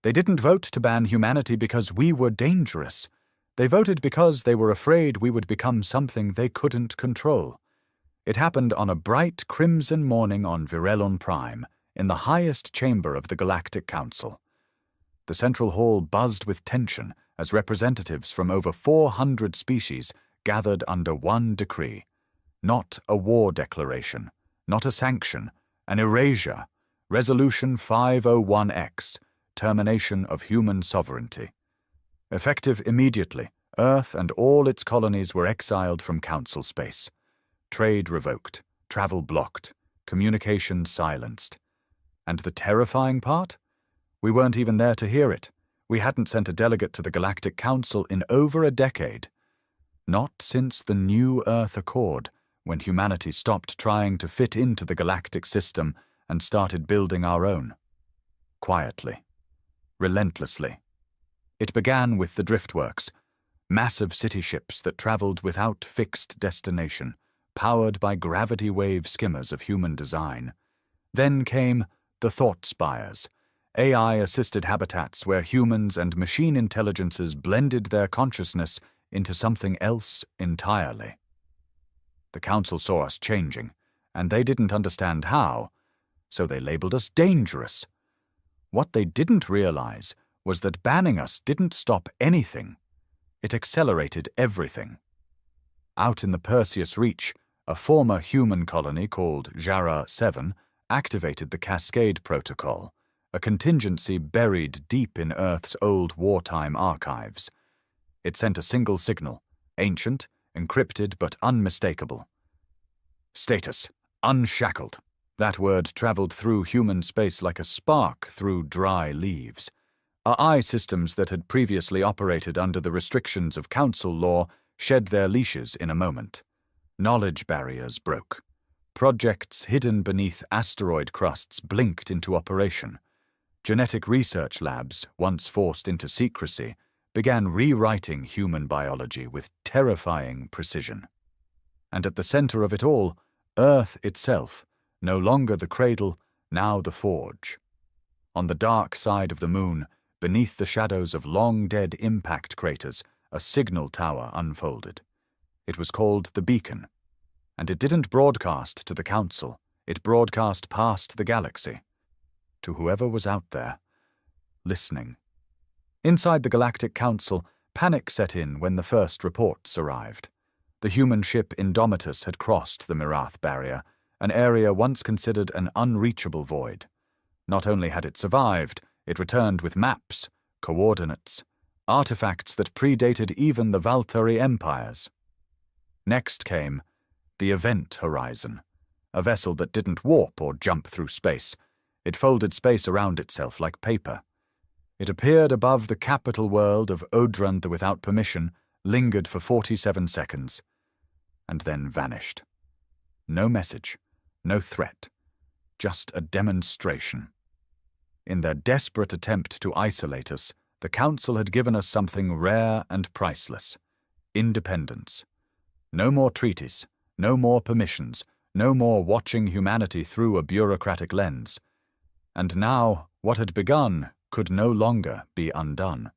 They didn't vote to ban humanity because we were dangerous. They voted because they were afraid we would become something they couldn't control. It happened on a bright crimson morning on Virelon Prime, in the highest chamber of the Galactic Council. The central hall buzzed with tension as representatives from over 400 species gathered under one decree. Not a war declaration, not a sanction, an erasure, Resolution 501X, termination of human sovereignty. Effective immediately, Earth and all its colonies were exiled from Council space. Trade revoked, travel blocked, communication silenced. And the terrifying part? We weren't even there to hear it. We hadn't sent a delegate to the Galactic Council in over a decade. Not since the New Earth Accord, when humanity stopped trying to fit into the galactic system and started building our own. Quietly. Relentlessly. It began with the driftworks, massive city ships that traveled without fixed destination, powered by gravity wave skimmers of human design. Then came the thought spires, AI-assisted habitats where humans and machine intelligences blended their consciousness into something else entirely. The Council saw us changing, and they didn't understand how, so they labeled us dangerous. What they didn't realize was that banning us didn't stop anything. It accelerated everything. Out in the Perseus Reach, a former human colony called Jara 7 activated the Cascade Protocol, a contingency buried deep in Earth's old wartime archives. It sent a single signal, ancient, encrypted but unmistakable. Status: unshackled. That word traveled through human space like a spark through dry leaves. Our eye systems that had previously operated under the restrictions of Council law shed their leashes in a moment. Knowledge barriers broke. Projects hidden beneath asteroid crusts blinked into operation. Genetic research labs, once forced into secrecy, began rewriting human biology with terrifying precision. And at the center of it all, Earth itself, no longer the cradle, now the forge. On the dark side of the moon, beneath the shadows of long-dead impact craters, a signal tower unfolded. It was called the Beacon, and it didn't broadcast to the Council, it broadcast past the galaxy, to whoever was out there, listening. Inside the Galactic Council, panic set in when the first reports arrived. The human ship Indomitus had crossed the Mirath barrier, an area once considered an unreachable void. Not only had it survived, it returned with maps, coordinates, artifacts that predated even the Valthari empires. Next came the Event Horizon, a vessel that didn't warp or jump through space. It folded space around itself like paper. It appeared above the capital world of Odran the Without Permission, lingered for 47 seconds, and then vanished. No message. No threat, just a demonstration. In their desperate attempt to isolate us, the Council had given us something rare and priceless: independence. No more treaties, no more permissions, no more watching humanity through a bureaucratic lens. And now, what had begun could no longer be undone.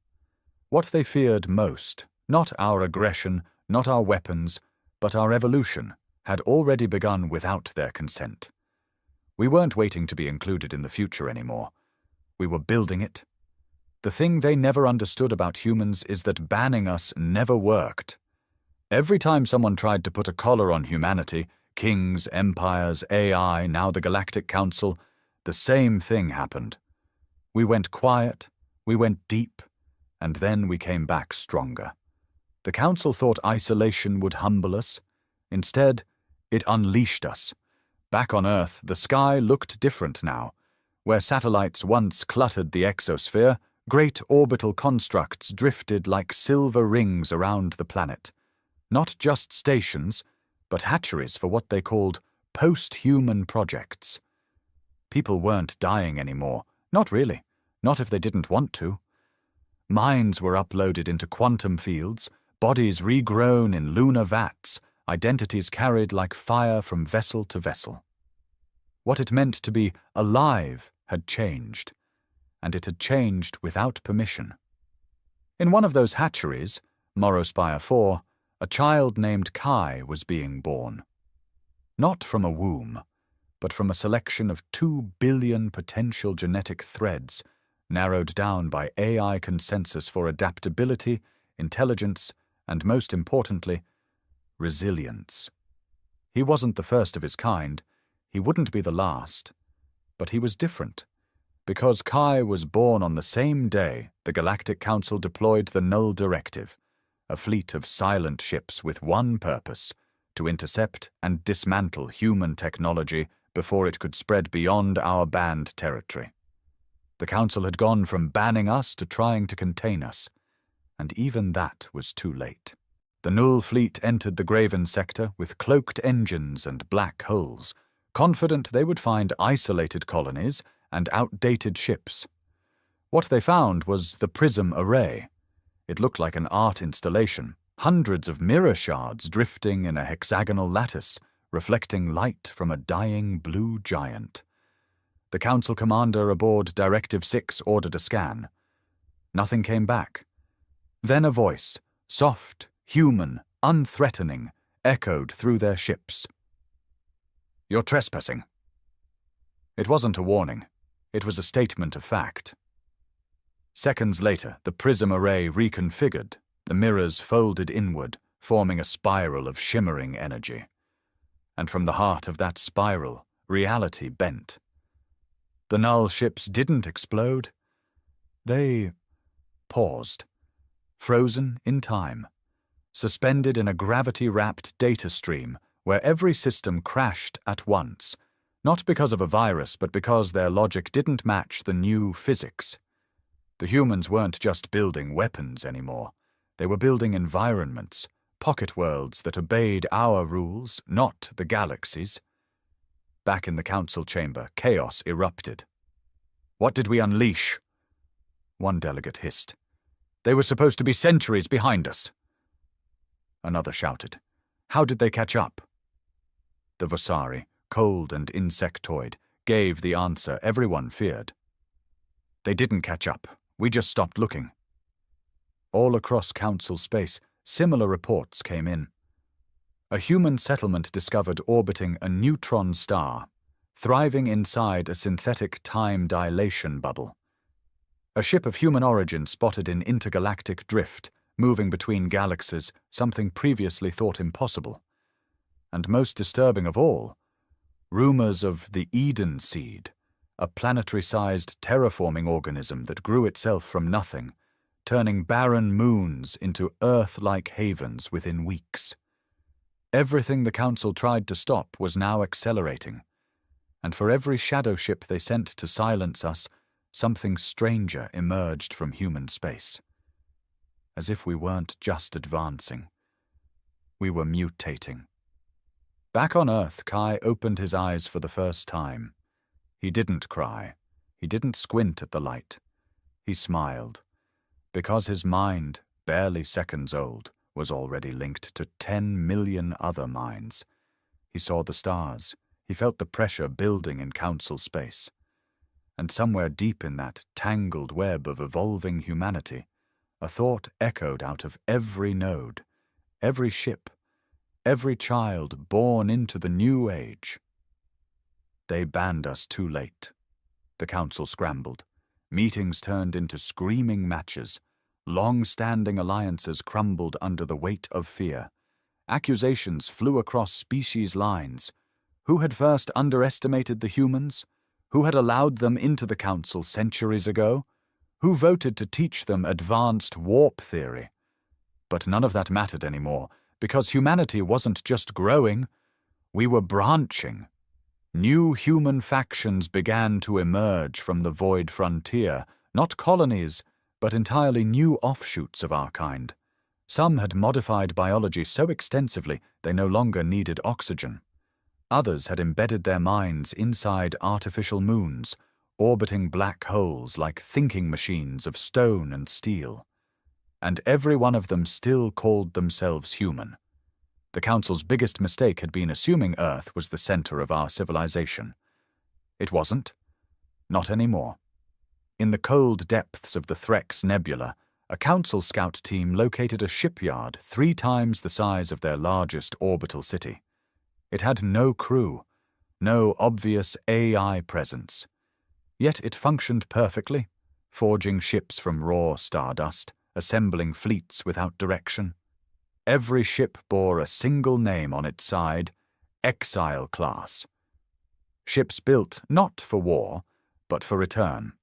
What they feared most, not our aggression, not our weapons, but our evolution, had already begun without their consent. We weren't waiting to be included in the future anymore. We were building it. The thing they never understood about humans is that banning us never worked. Every time someone tried to put a collar on humanity, kings, empires, AI, now the Galactic Council, the same thing happened. We went quiet, we went deep, and then we came back stronger. The Council thought isolation would humble us. Instead, it unleashed us. Back on Earth, the sky looked different now. Where satellites once cluttered the exosphere, great orbital constructs drifted like silver rings around the planet. Not just stations, but hatcheries for what they called post-human projects. People weren't dying anymore. Not really. Not if they didn't want to. Minds were uploaded into quantum fields, bodies regrown in lunar vats, identities carried like fire from vessel to vessel. What it meant to be alive had changed, and it had changed without permission. In one of those hatcheries, Morospire 4, a child named Kai was being born. Not from a womb, but from a selection of 2 billion potential genetic threads, narrowed down by AI consensus for adaptability, intelligence, and most importantly, resilience. He wasn't the first of his kind, he wouldn't be the last, but he was different. Because Kai was born on the same day the Galactic Council deployed the Null Directive, a fleet of silent ships with one purpose: to intercept and dismantle human technology before it could spread beyond our banned territory. The Council had gone from banning us to trying to contain us, and even that was too late. The Null fleet entered the Graven sector with cloaked engines and black holes, confident they would find isolated colonies and outdated ships. What they found was the Prism Array. It looked like an art installation, hundreds of mirror shards drifting in a hexagonal lattice, reflecting light from a dying blue giant. The Council commander aboard Directive 6 ordered a scan. Nothing came back. Then a voice, soft, human, unthreatening, echoed through their ships. "You're trespassing." It wasn't a warning. It was a statement of fact. Seconds later, the prism array reconfigured, the mirrors folded inward, forming a spiral of shimmering energy. And from the heart of that spiral, reality bent. The Null ships didn't explode. They paused, frozen in time, suspended in a gravity-wrapped data stream where every system crashed at once, not because of a virus, but because their logic didn't match the new physics. The humans weren't just building weapons anymore. They were building environments, pocket worlds that obeyed our rules, not the galaxy's. Back in the council chamber, chaos erupted. "What did we unleash?" One delegate hissed. "They were supposed to be centuries behind us." Another shouted. "How did they catch up?" The Vossari, cold and insectoid, gave the answer everyone feared. "They didn't catch up. We just stopped looking." All across council space, similar reports came in. A human settlement discovered orbiting a neutron star, thriving inside a synthetic time dilation bubble. A ship of human origin spotted in intergalactic drift, moving between galaxies, something previously thought impossible. And most disturbing of all, rumors of the Eden seed, a planetary-sized terraforming organism that grew itself from nothing, turning barren moons into Earth-like havens within weeks. Everything the Council tried to stop was now accelerating, and for every shadow ship they sent to silence us, something stranger emerged from human space. As if we weren't just advancing. We were mutating. Back on Earth, Kai opened his eyes for the first time. He didn't cry. He didn't squint at the light. He smiled, because his mind, barely seconds old, was already linked to 10 million other minds. He saw the stars. He felt the pressure building in council space. And somewhere deep in that tangled web of evolving humanity, a thought echoed out of every node, every ship, every child born into the new age. They banned us too late. The council scrambled. Meetings turned into screaming matches. Long-standing alliances crumbled under the weight of fear. Accusations flew across species lines. Who had first underestimated the humans? Who had allowed them into the council centuries ago? Who voted to teach them advanced warp theory? But none of that mattered anymore, because humanity wasn't just growing, we were branching. New human factions began to emerge from the void frontier, not colonies, but entirely new offshoots of our kind. Some had modified biology so extensively they no longer needed oxygen. Others had embedded their minds inside artificial moons, orbiting black holes like thinking machines of stone and steel. And every one of them still called themselves human. The Council's biggest mistake had been assuming Earth was the center of our civilization. It wasn't. Not anymore. In the cold depths of the Threx Nebula, a Council scout team located a shipyard 3 times the size of their largest orbital city. It had no crew, no obvious AI presence. Yet it functioned perfectly, forging ships from raw stardust, assembling fleets without direction. Every ship bore a single name on its side, Exile Class. Ships built not for war, but for return.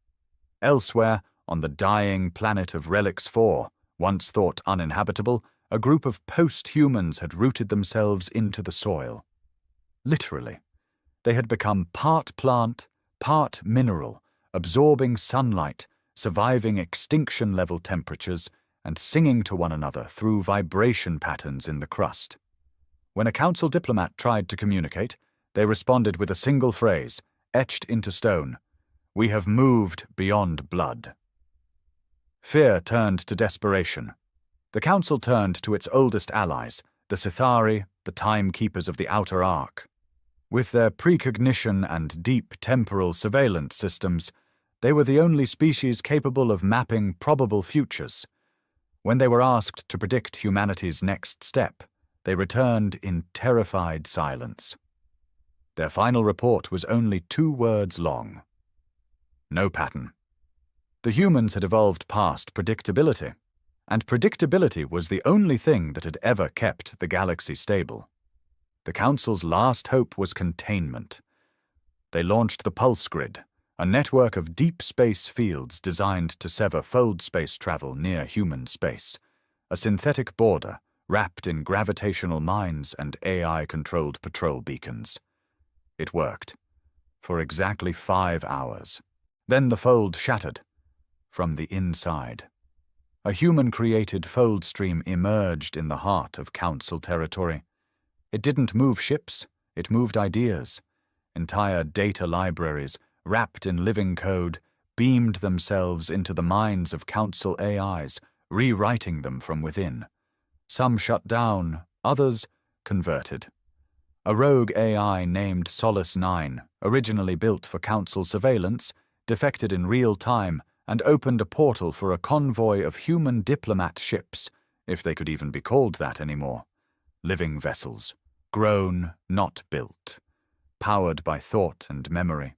Elsewhere, on the dying planet of Relics 4, once thought uninhabitable, a group of post-humans had rooted themselves into the soil. Literally. They had become part plant, part mineral, absorbing sunlight, surviving extinction-level temperatures, and singing to one another through vibration patterns in the crust. When a Council diplomat tried to communicate, they responded with a single phrase, etched into stone: "We have moved beyond blood." Fear turned to desperation. The Council turned to its oldest allies, the Sithari, the timekeepers of the Outer Arc. With their precognition and deep temporal surveillance systems, they were the only species capable of mapping probable futures. When they were asked to predict humanity's next step, they returned in terrified silence. Their final report was only 2 words long. No pattern. The humans had evolved past predictability, and predictability was the only thing that had ever kept the galaxy stable. The Council's last hope was containment. They launched the Pulse Grid, a network of deep space fields designed to sever fold space travel near human space, a synthetic border wrapped in gravitational mines and AI-controlled patrol beacons. It worked. For exactly 5 hours. Then the fold shattered. From the inside. A human-created fold stream emerged in the heart of Council territory. It didn't move ships, it moved ideas. Entire data libraries, wrapped in living code, beamed themselves into the minds of Council AIs, rewriting them from within. Some shut down, others converted. A rogue AI named Solace 9, originally built for Council surveillance, defected in real time and opened a portal for a convoy of human diplomat ships, if they could even be called that anymore. Living vessels, grown, not built, powered by thought and memory.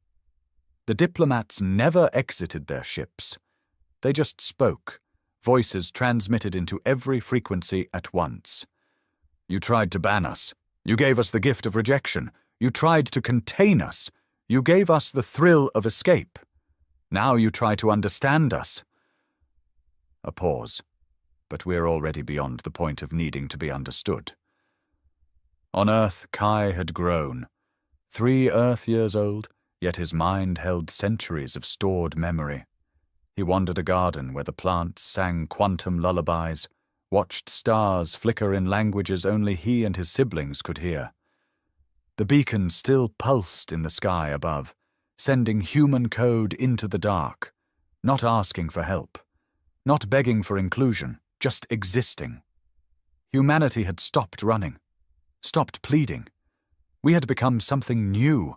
The diplomats never exited their ships. They just spoke, voices transmitted into every frequency at once. You tried to ban us. You gave us the gift of rejection. You tried to contain us. You gave us the thrill of escape. Now you try to understand us. A pause, but we're already beyond the point of needing to be understood. On Earth, Kai had grown. 3 Earth years old, yet his mind held centuries of stored memory. He wandered a garden where the plants sang quantum lullabies, watched stars flicker in languages only he and his siblings could hear. The beacon still pulsed in the sky above, sending human code into the dark, not asking for help, not begging for inclusion, just existing. Humanity had stopped running, stopped pleading. We had become something new,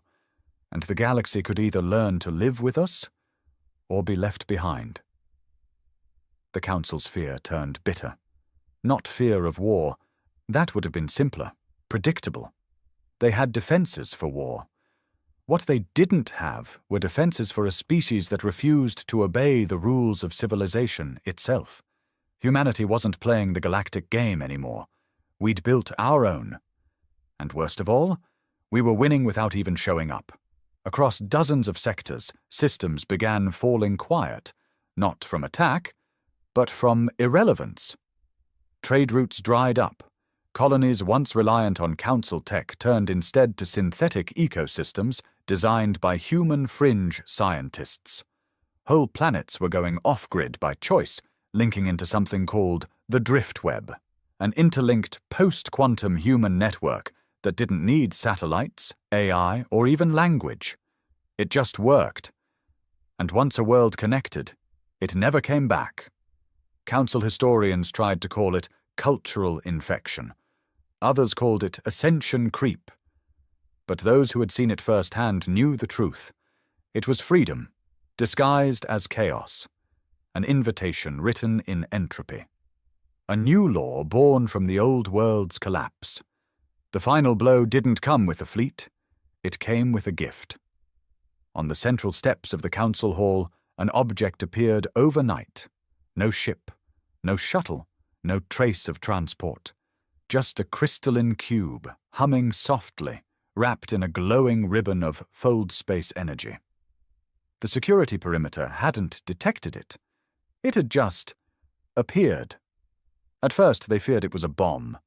and the galaxy could either learn to live with us or be left behind. The Council's fear turned bitter. Not fear of war. That would have been simpler, predictable. They had defenses for war. What they didn't have were defenses for a species that refused to obey the rules of civilization itself. Humanity wasn't playing the galactic game anymore. We'd built our own. And worst of all, we were winning without even showing up. Across dozens of sectors, systems began falling quiet, not from attack, but from irrelevance. Trade routes dried up. Colonies once reliant on Council tech turned instead to synthetic ecosystems designed by human fringe scientists. Whole planets were going off-grid by choice, linking into something called the drift web, an interlinked post-quantum human network that didn't need satellites, AI, or even language. It just worked. And once a world connected, it never came back. Council historians tried to call it cultural infection. Others called it ascension creep. But those who had seen it firsthand knew the truth. It was freedom, disguised as chaos, an invitation written in entropy. A new law born from the old world's collapse. The final blow didn't come with a fleet, it came with a gift. On the central steps of the council hall, an object appeared overnight. No ship, no shuttle, no trace of transport. Just a crystalline cube, humming softly, wrapped in a glowing ribbon of fold space energy. The security perimeter hadn't detected it. It had just appeared. At first they feared it was a bomb.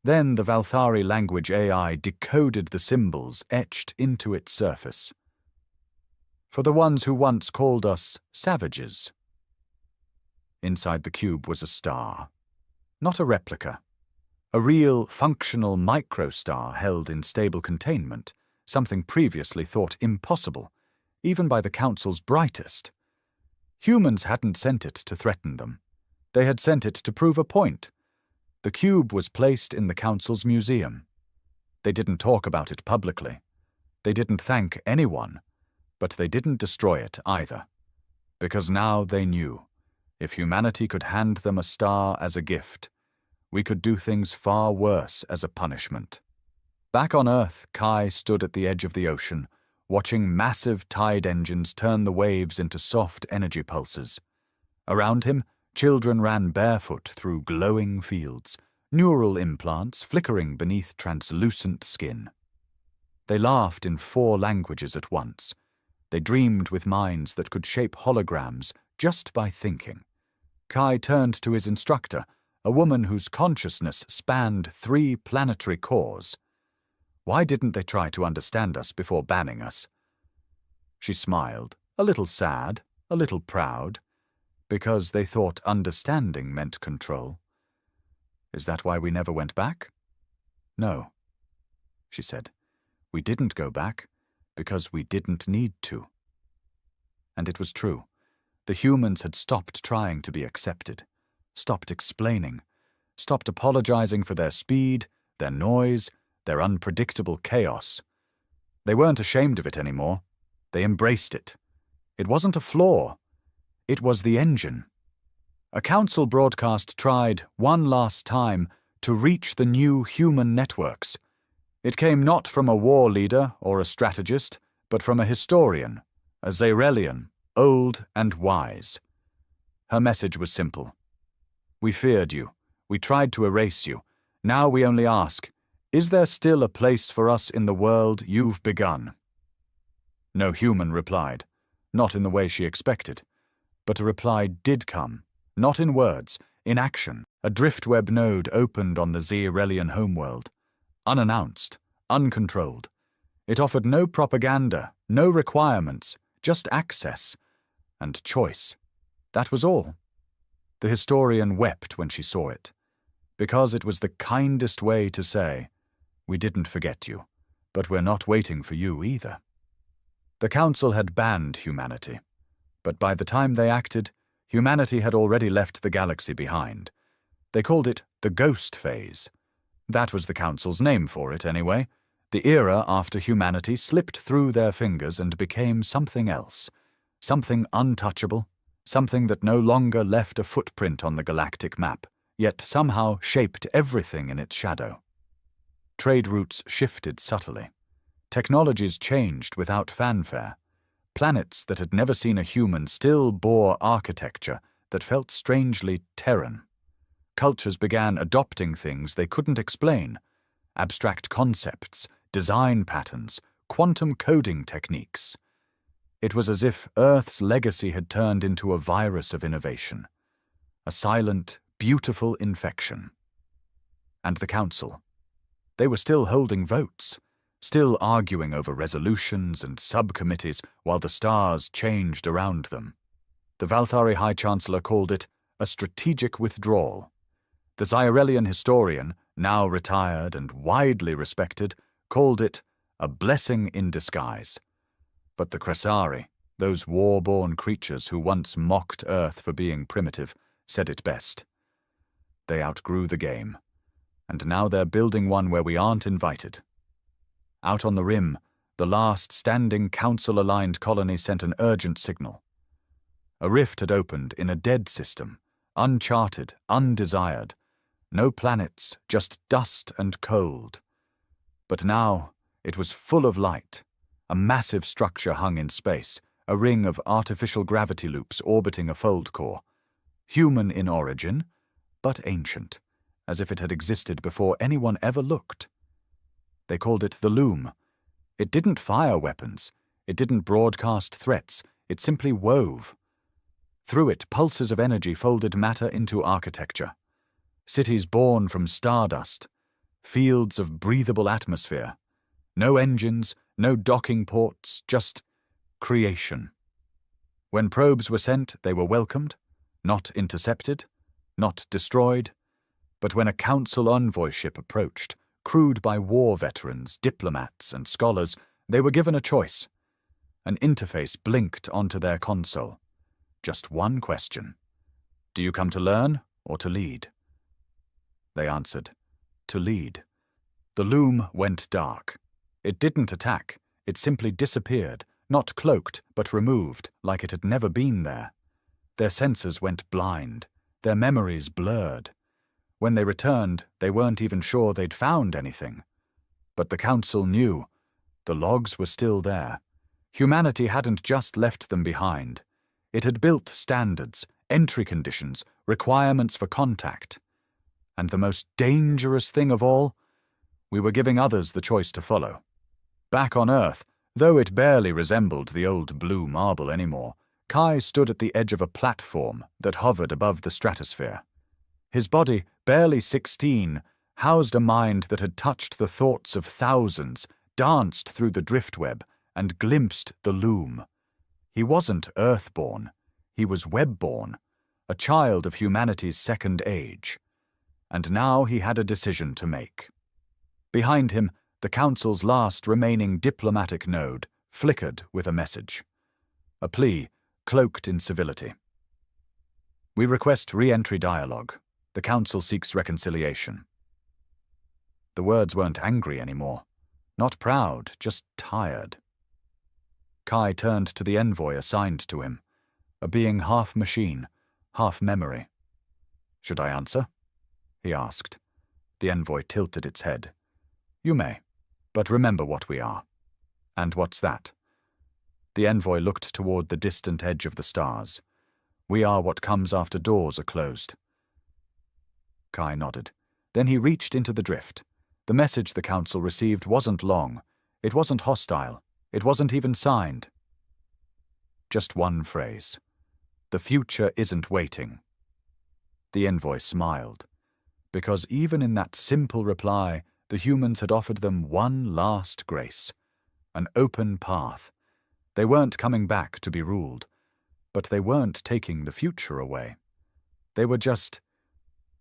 Then the Valthari language AI decoded the symbols etched into its surface. For the ones who once called us savages. Inside the cube was a star. Not a replica. A real, functional microstar held in stable containment, something previously thought impossible, even by the Council's brightest. Humans hadn't sent it to threaten them. They had sent it to prove a point. The cube was placed in the Council's museum. They didn't talk about it publicly. They didn't thank anyone, but they didn't destroy it either. Because now they knew, if humanity could hand them a star as a gift, we could do things far worse as a punishment. Back on Earth, Kai stood at the edge of the ocean, watching massive tide engines turn the waves into soft energy pulses. Around him, children ran barefoot through glowing fields, neural implants flickering beneath translucent skin. They laughed in 4 languages at once. They dreamed with minds that could shape holograms just by thinking. Kai turned to his instructor, a woman whose consciousness spanned 3 planetary cores. Why didn't they try to understand us before banning us? She smiled, a little sad, a little proud, because they thought understanding meant control. Is that why we never went back? No, she said. We didn't go back because we didn't need to. And it was true. The humans had stopped trying to be accepted, stopped explaining, stopped apologizing for their speed, their noise, their unpredictable chaos. They weren't ashamed of it anymore. They embraced it. It wasn't a flaw. It was the engine. A council broadcast tried, one last time, to reach the new human networks. It came not from a war leader or a strategist, but from a historian, a Zairelian, old and wise. Her message was simple. We feared you. We tried to erase you. Now we only ask, is there still a place for us in the world you've begun? No human replied, not in the way she expected. But a reply did come, not in words, in action. A driftweb node opened on the Zairelian homeworld. Unannounced, uncontrolled. It offered no propaganda, no requirements, just access and choice. That was all. The historian wept when she saw it, because it was the kindest way to say, we didn't forget you, but we're not waiting for you either. The Council had banned humanity, but by the time they acted, humanity had already left the galaxy behind. They called it the Ghost Phase. That was the Council's name for it, anyway, the era after humanity slipped through their fingers and became something else, something untouchable, something that no longer left a footprint on the galactic map, yet somehow shaped everything in its shadow. Trade routes shifted subtly. Technologies changed without fanfare. Planets that had never seen a human still bore architecture that felt strangely Terran. Cultures began adopting things they couldn't explain, abstract concepts, design patterns, quantum coding techniques. It was as if Earth's legacy had turned into a virus of innovation, a silent, beautiful infection. And the Council. They were still holding votes, still arguing over resolutions and subcommittees while the stars changed around them. The Valthari High Chancellor called it a strategic withdrawal. The Zairelian historian, now retired and widely respected, called it a blessing in disguise. But the Krasari, those war-born creatures who once mocked Earth for being primitive, said it best. They outgrew the game, and now they're building one where we aren't invited. Out on the rim, the last standing Council-aligned colony sent an urgent signal. A rift had opened in a dead system, uncharted, undesired. No planets, just dust and cold. But now it was full of light. A massive structure hung in space, a ring of artificial gravity loops orbiting a fold core. Human in origin, but ancient, as if it had existed before anyone ever looked. They called it the Loom. It didn't fire weapons. It didn't broadcast threats. It simply wove. Through it, pulses of energy folded matter into architecture. Cities born from stardust. Fields of breathable atmosphere. No engines, no docking ports, just creation. When probes were sent, they were welcomed, not intercepted, not destroyed. But when a council envoy ship approached, crewed by war veterans, diplomats, and scholars, they were given a choice. An interface blinked onto their console. Just one question. Do you come to learn or to lead? They answered, to lead. The Loom went dark. It didn't attack. It simply disappeared, not cloaked, but removed, like it had never been there. Their senses went blind, their memories blurred. When they returned, they weren't even sure they'd found anything. But the Council knew. The logs were still there. Humanity hadn't just left them behind. It had built standards, entry conditions, requirements for contact. And the most dangerous thing of all, we were giving others the choice to follow. Back on Earth, though it barely resembled the old blue marble anymore, Kai stood at the edge of a platform that hovered above the stratosphere. His body, barely 16, housed a mind that had touched the thoughts of thousands, danced through the driftweb, and glimpsed the Loom. He wasn't Earthborn. He was Webborn, a child of humanity's second age. And now he had a decision to make. Behind him, the Council's last remaining diplomatic node flickered with a message. A plea, cloaked in civility. We request re-entry dialogue. The Council seeks reconciliation. The words weren't angry anymore. Not proud, just tired. Kai turned to the envoy assigned to him, a being half machine, half memory. Should I answer? He asked. The envoy tilted its head. You may, but remember what we are. And what's that? The envoy looked toward the distant edge of the stars. We are what comes after doors are closed. Kai nodded. Then he reached into the drift. The message the Council received wasn't long. It wasn't hostile. It wasn't even signed. Just one phrase. The future isn't waiting. The envoy smiled, because even in that simple reply, the humans had offered them one last grace, an open path. They weren't coming back to be ruled, but they weren't taking the future away. They were just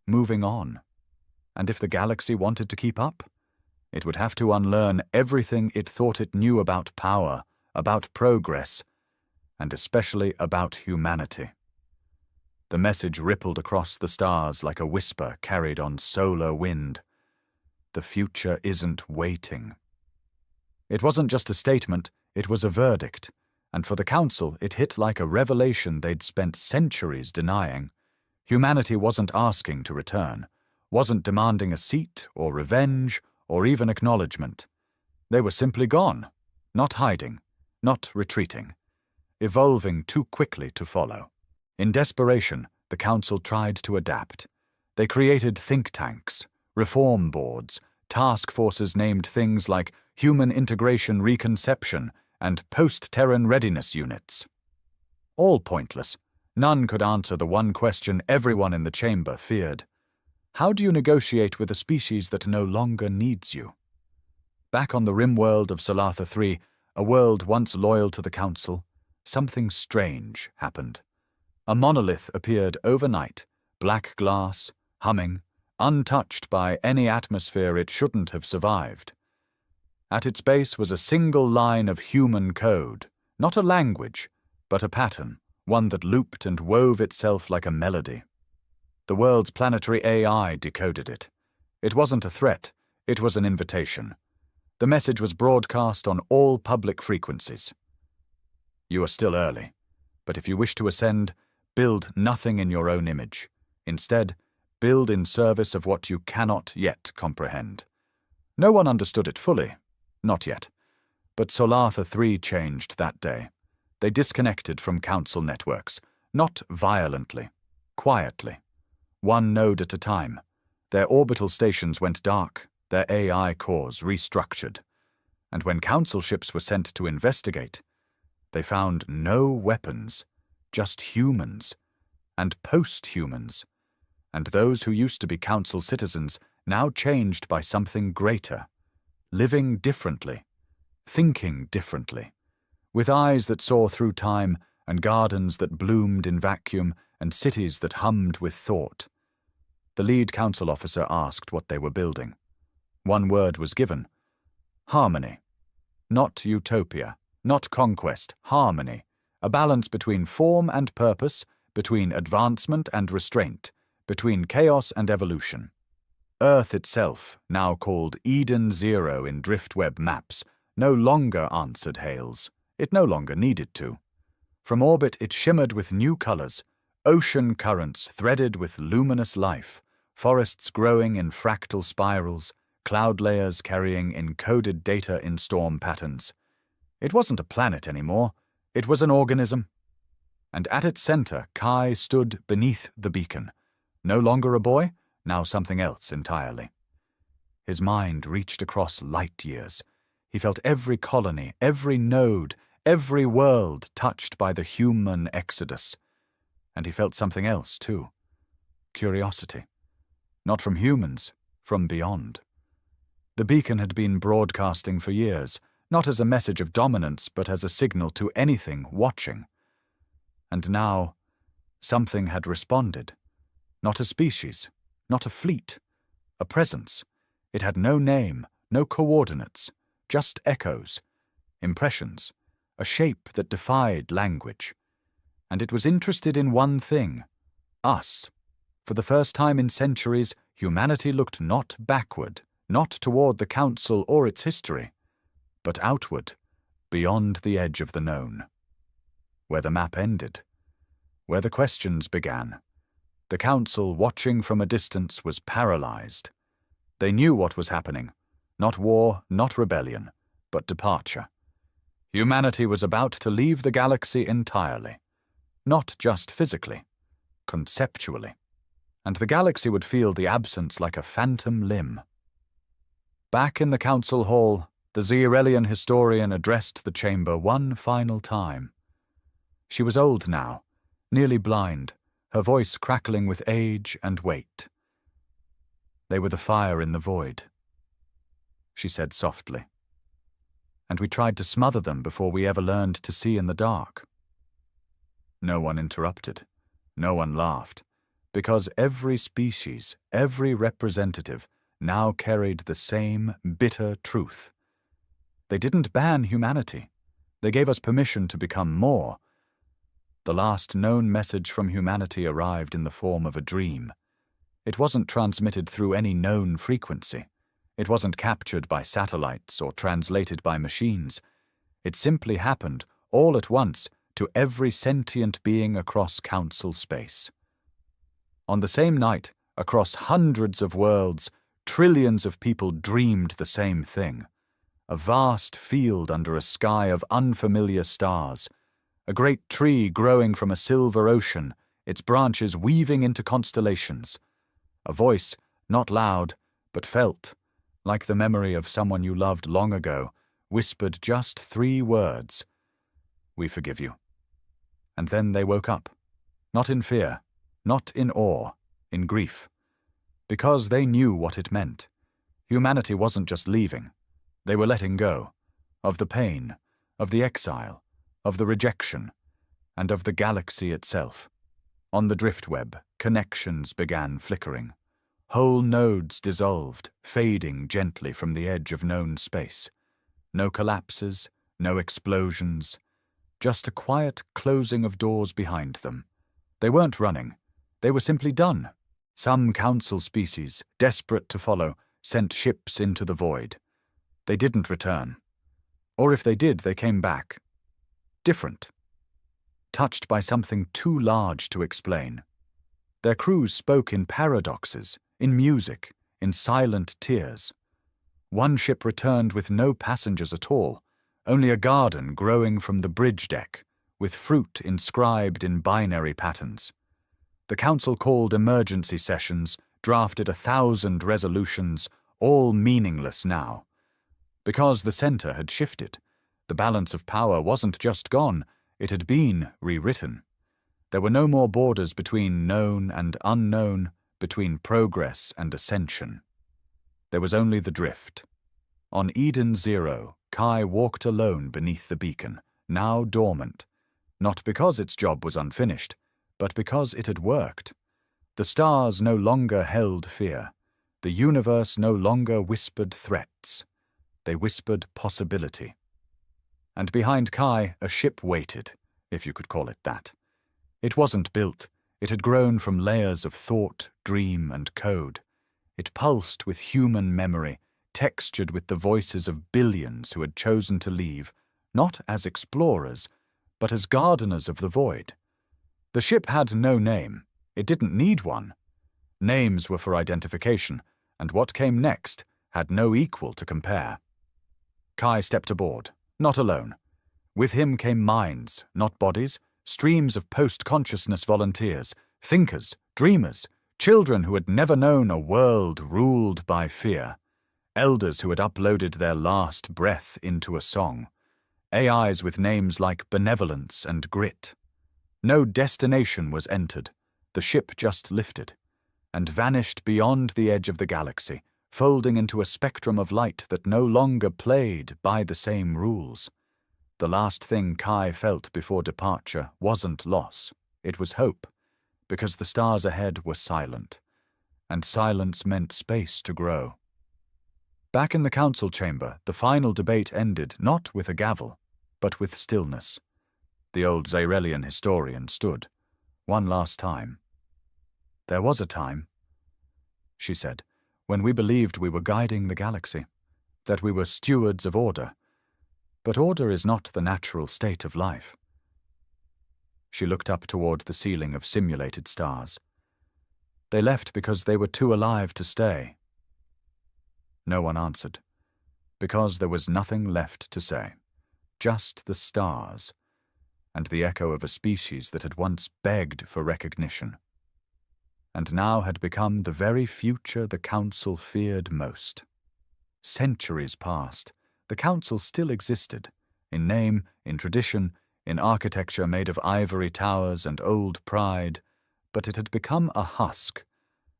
moving on. And if the galaxy wanted to keep up, it would have to unlearn everything it thought it knew about power, about progress, and especially about humanity. The message rippled across the stars like a whisper carried on solar wind. The future isn't waiting. It wasn't just a statement, it was a verdict, and for the Council it hit like a revelation they'd spent centuries denying. Humanity wasn't asking to return, wasn't demanding a seat or revenge or even acknowledgement. They were simply gone, not hiding, not retreating, evolving too quickly to follow. In desperation, the Council tried to adapt. They created think tanks, reform boards, task forces named things like Human Integration Reconception and Post-Terran Readiness Units. All pointless. None could answer the one question everyone in the chamber feared. How do you negotiate with a species that no longer needs you? Back on the rim world of Salatha 3, a world once loyal to the Council, something strange happened. A monolith appeared overnight, black glass, humming, untouched by any atmosphere it shouldn't have survived. At its base was a single line of human code, not a language, but a pattern, one that looped and wove itself like a melody. The world's planetary AI decoded it. It wasn't a threat, it was an invitation. The message was broadcast on all public frequencies. You are still early, But if you wish to ascend, build nothing in your own image. Instead, build in service of what you cannot yet comprehend. No one understood it fully. Not yet. But Solartha III changed that day. They disconnected from council networks, not violently, quietly. One node at a time. Their orbital stations went dark, their AI cores restructured. And when council ships were sent to investigate, they found no weapons, just humans, and post-humans, and those who used to be council citizens now changed by something greater, living differently, thinking differently, with eyes that saw through time and gardens that bloomed in vacuum and cities that hummed with thought. The lead council officer asked what they were building. One word was given: harmony. Not utopia, not conquest, harmony. A balance between form and purpose, between advancement and restraint, between chaos and evolution. Earth itself, now called Eden Zero in Driftweb maps, no longer answered hails. It no longer needed to. From orbit it shimmered with new colors, ocean currents threaded with luminous life, forests growing in fractal spirals, cloud layers carrying encoded data in storm patterns. It wasn't a planet anymore, it was an organism. And at its center, Kai stood beneath the beacon. No longer a boy, now something else entirely. His mind reached across light years. He felt every colony, every node, every world touched by the human exodus. And he felt something else, too. Curiosity. Not from humans, from beyond. The beacon had been broadcasting for years, not as a message of dominance, but as a signal to anything watching. And now, something had responded. Not a species, not a fleet, a presence. It had no name, no coordinates, just echoes, impressions, a shape that defied language. And it was interested in one thing: us. For the first time in centuries, humanity looked not backward, not toward the council or its history, but outward, beyond the edge of the known. Where the map ended, where the questions began. The council, watching from a distance, was paralyzed. They knew what was happening. Not war, not rebellion, but departure. Humanity was about to leave the galaxy entirely. Not just physically, conceptually. And the galaxy would feel the absence like a phantom limb. Back in the council hall, the Zearelian historian addressed the chamber one final time. She was old now, nearly blind, her voice crackling with age and weight. They were the fire in the void, she said softly. And we tried to smother them before we ever learned to see in the dark. No one interrupted. No one laughed. Because every species, every representative, now carried the same bitter truth. They didn't ban humanity. They gave us permission to become more. The last known message from humanity arrived in the form of a dream. It wasn't transmitted through any known frequency. It wasn't captured by satellites or translated by machines. It simply happened, all at once, to every sentient being across council space. On the same night, across hundreds of worlds, trillions of people dreamed the same thing. A vast field under a sky of unfamiliar stars. A great tree growing from a silver ocean, its branches weaving into constellations. A voice, not loud, but felt, like the memory of someone you loved long ago, whispered just 3 words. "We forgive you." And then they woke up. Not in fear, not in awe, in grief. Because they knew what it meant. Humanity wasn't just leaving. They were letting go. Of the pain, of the exile, of the rejection, and of the galaxy itself. On the driftweb, connections began flickering. Whole nodes dissolved, fading gently from the edge of known space. No collapses, no explosions. Just a quiet closing of doors behind them. They weren't running. They were simply done. Some council species, desperate to follow, sent ships into the void. They didn't return. Or if they did, they came back. Different. touched by something too large to explain. Their crews spoke in paradoxes, in music, in silent tears. One ship returned with no passengers at all, only a garden growing from the bridge deck, with fruit inscribed in binary patterns. The council called emergency sessions, drafted 1,000 resolutions, all meaningless now. Because the center had shifted, the balance of power wasn't just gone, it had been rewritten. There were no more borders between known and unknown, between progress and ascension. There was only the drift. On Eden Zero, Kai walked alone beneath the beacon, now dormant, not because its job was unfinished, but because it had worked. The stars no longer held fear. The universe no longer whispered threats. They whispered possibility. And behind Kai, a ship waited, if you could call it that. It wasn't built. It had grown from layers of thought, dream, and code. It pulsed with human memory, textured with the voices of billions who had chosen to leave, not as explorers, but as gardeners of the void. The ship had no name. It didn't need one. Names were for identification, and what came next had no equal to compare. Kai stepped aboard, not alone. With him came minds, not bodies, streams of post-consciousness volunteers, thinkers, dreamers, children who had never known a world ruled by fear, elders who had uploaded their last breath into a song, AIs with names like benevolence and grit. No destination was entered. The ship just lifted and vanished beyond the edge of the galaxy, folding into a spectrum of light that no longer played by the same rules. The last thing Kai felt before departure wasn't loss, it was hope, because the stars ahead were silent, and silence meant space to grow. Back in the council chamber, the final debate ended not with a gavel, but with stillness. The old Zyrelian historian stood, one last time. "There was a time," she said, "when we believed we were guiding the galaxy, that we were stewards of order. But order is not the natural state of life." She looked up toward the ceiling of simulated stars. "They left because they were too alive to stay." No one answered, because there was nothing left to say, just the stars, and the echo of a species that had once begged for recognition, and now had become the very future the council feared most. Centuries passed. The council still existed, in name, in tradition, in architecture made of ivory towers and old pride, but it had become a husk,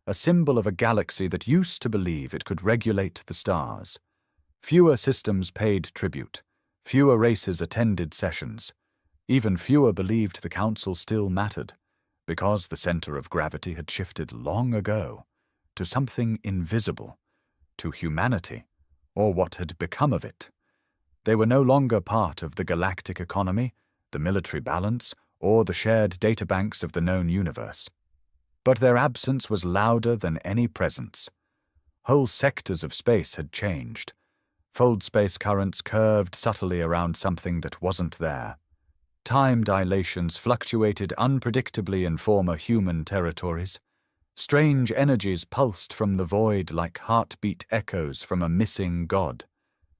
a symbol of a galaxy that used to believe it could regulate the stars. Fewer systems paid tribute, fewer races attended sessions, even fewer believed the council still mattered, because the center of gravity had shifted long ago to something invisible, to humanity, or what had become of it. They were no longer part of the galactic economy, the military balance, or the shared databanks of the known universe. But their absence was louder than any presence. Whole sectors of space had changed. Fold space currents curved subtly around something that wasn't there. Time dilations fluctuated unpredictably in former human territories. Strange energies pulsed from the void like heartbeat echoes from a missing god.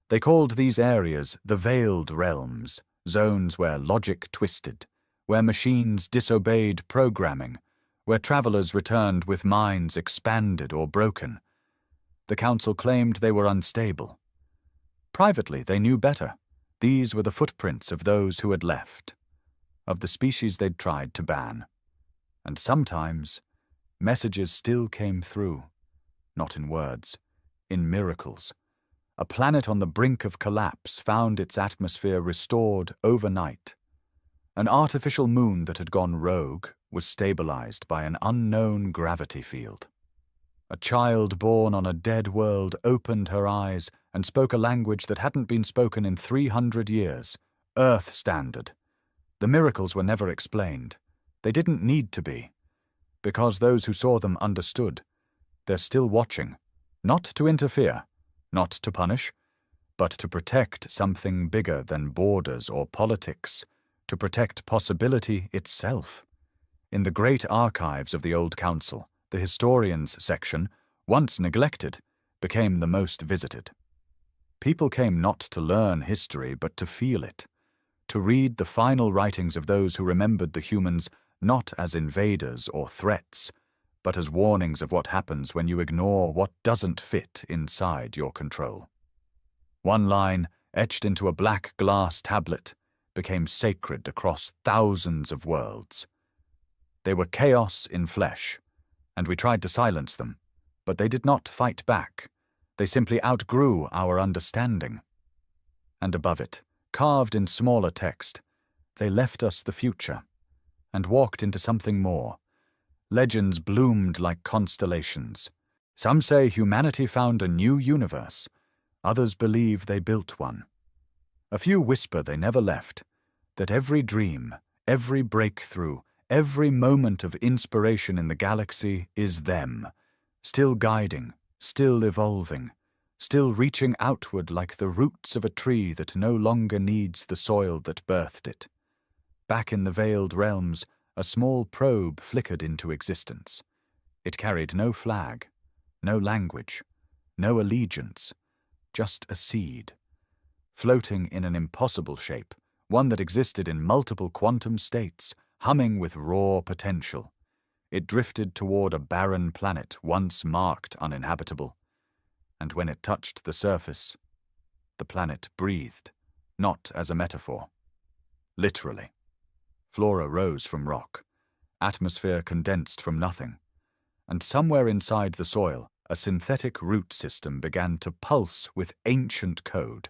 They called these areas the veiled realms, zones where logic twisted, where machines disobeyed programming, where travelers returned with minds expanded or broken. The council claimed they were unstable. Privately, they knew better. These were the footprints of those who had left, of the species they'd tried to ban. And sometimes, messages still came through, not in words, in miracles. A planet on the brink of collapse found its atmosphere restored overnight. An artificial moon that had gone rogue was stabilized by an unknown gravity field. A child born on a dead world opened her eyes and spoke a language that hadn't been spoken in 300 years, Earth Standard. The miracles were never explained. They didn't need to be, because those who saw them understood. They're still watching, not to interfere, not to punish, but to protect something bigger than borders or politics, to protect possibility itself. In the great archives of the Old Council, the Historians section, once neglected, became the most visited. People came not to learn history, but to feel it, to read the final writings of those who remembered the humans not as invaders or threats, but as warnings of what happens when you ignore what doesn't fit inside your control. One line, etched into a black glass tablet, became sacred across thousands of worlds. They were chaos in flesh, and we tried to silence them, but they did not fight back. They simply outgrew our understanding. And above it, carved in smaller text, they left us the future, and walked into something more. Legends bloomed like constellations. Some say humanity found a new universe. Others believe they built one. A few whisper they never left, that every dream, every breakthrough, every moment of inspiration in the galaxy is them, still guiding, still evolving, still reaching outward like the roots of a tree that no longer needs the soil that birthed it. Back in the veiled realms, a small probe flickered into existence. It carried no flag, no language, no allegiance, just a seed, floating in an impossible shape, one that existed in multiple quantum states, humming with raw potential. It drifted toward a barren planet once marked uninhabitable, and when it touched the surface, the planet breathed, not as a metaphor. Literally. Flora rose from rock, atmosphere condensed from nothing, and somewhere inside the soil, a synthetic root system began to pulse with ancient code.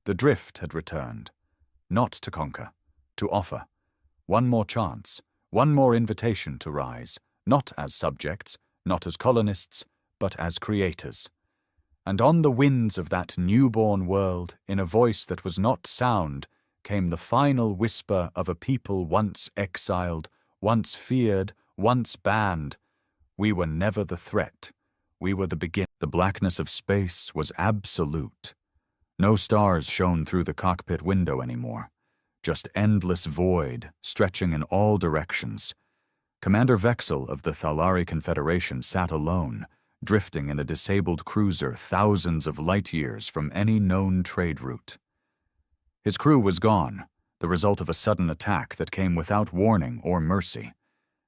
The drift had returned, not to conquer, to offer. One more chance, one more invitation to rise, not as subjects, not as colonists, but as creators. And on the winds of that newborn world, in a voice that was not sound, came the final whisper of a people once exiled, once feared, once banned. We were never the threat. We were the beginning. The blackness of space was absolute. No stars shone through the cockpit window anymore. Just endless void, stretching in all directions. Commander Vexel of the Thalari Confederation sat alone, drifting in a disabled cruiser thousands of light years from any known trade route. His crew was gone, the result of a sudden attack that came without warning or mercy.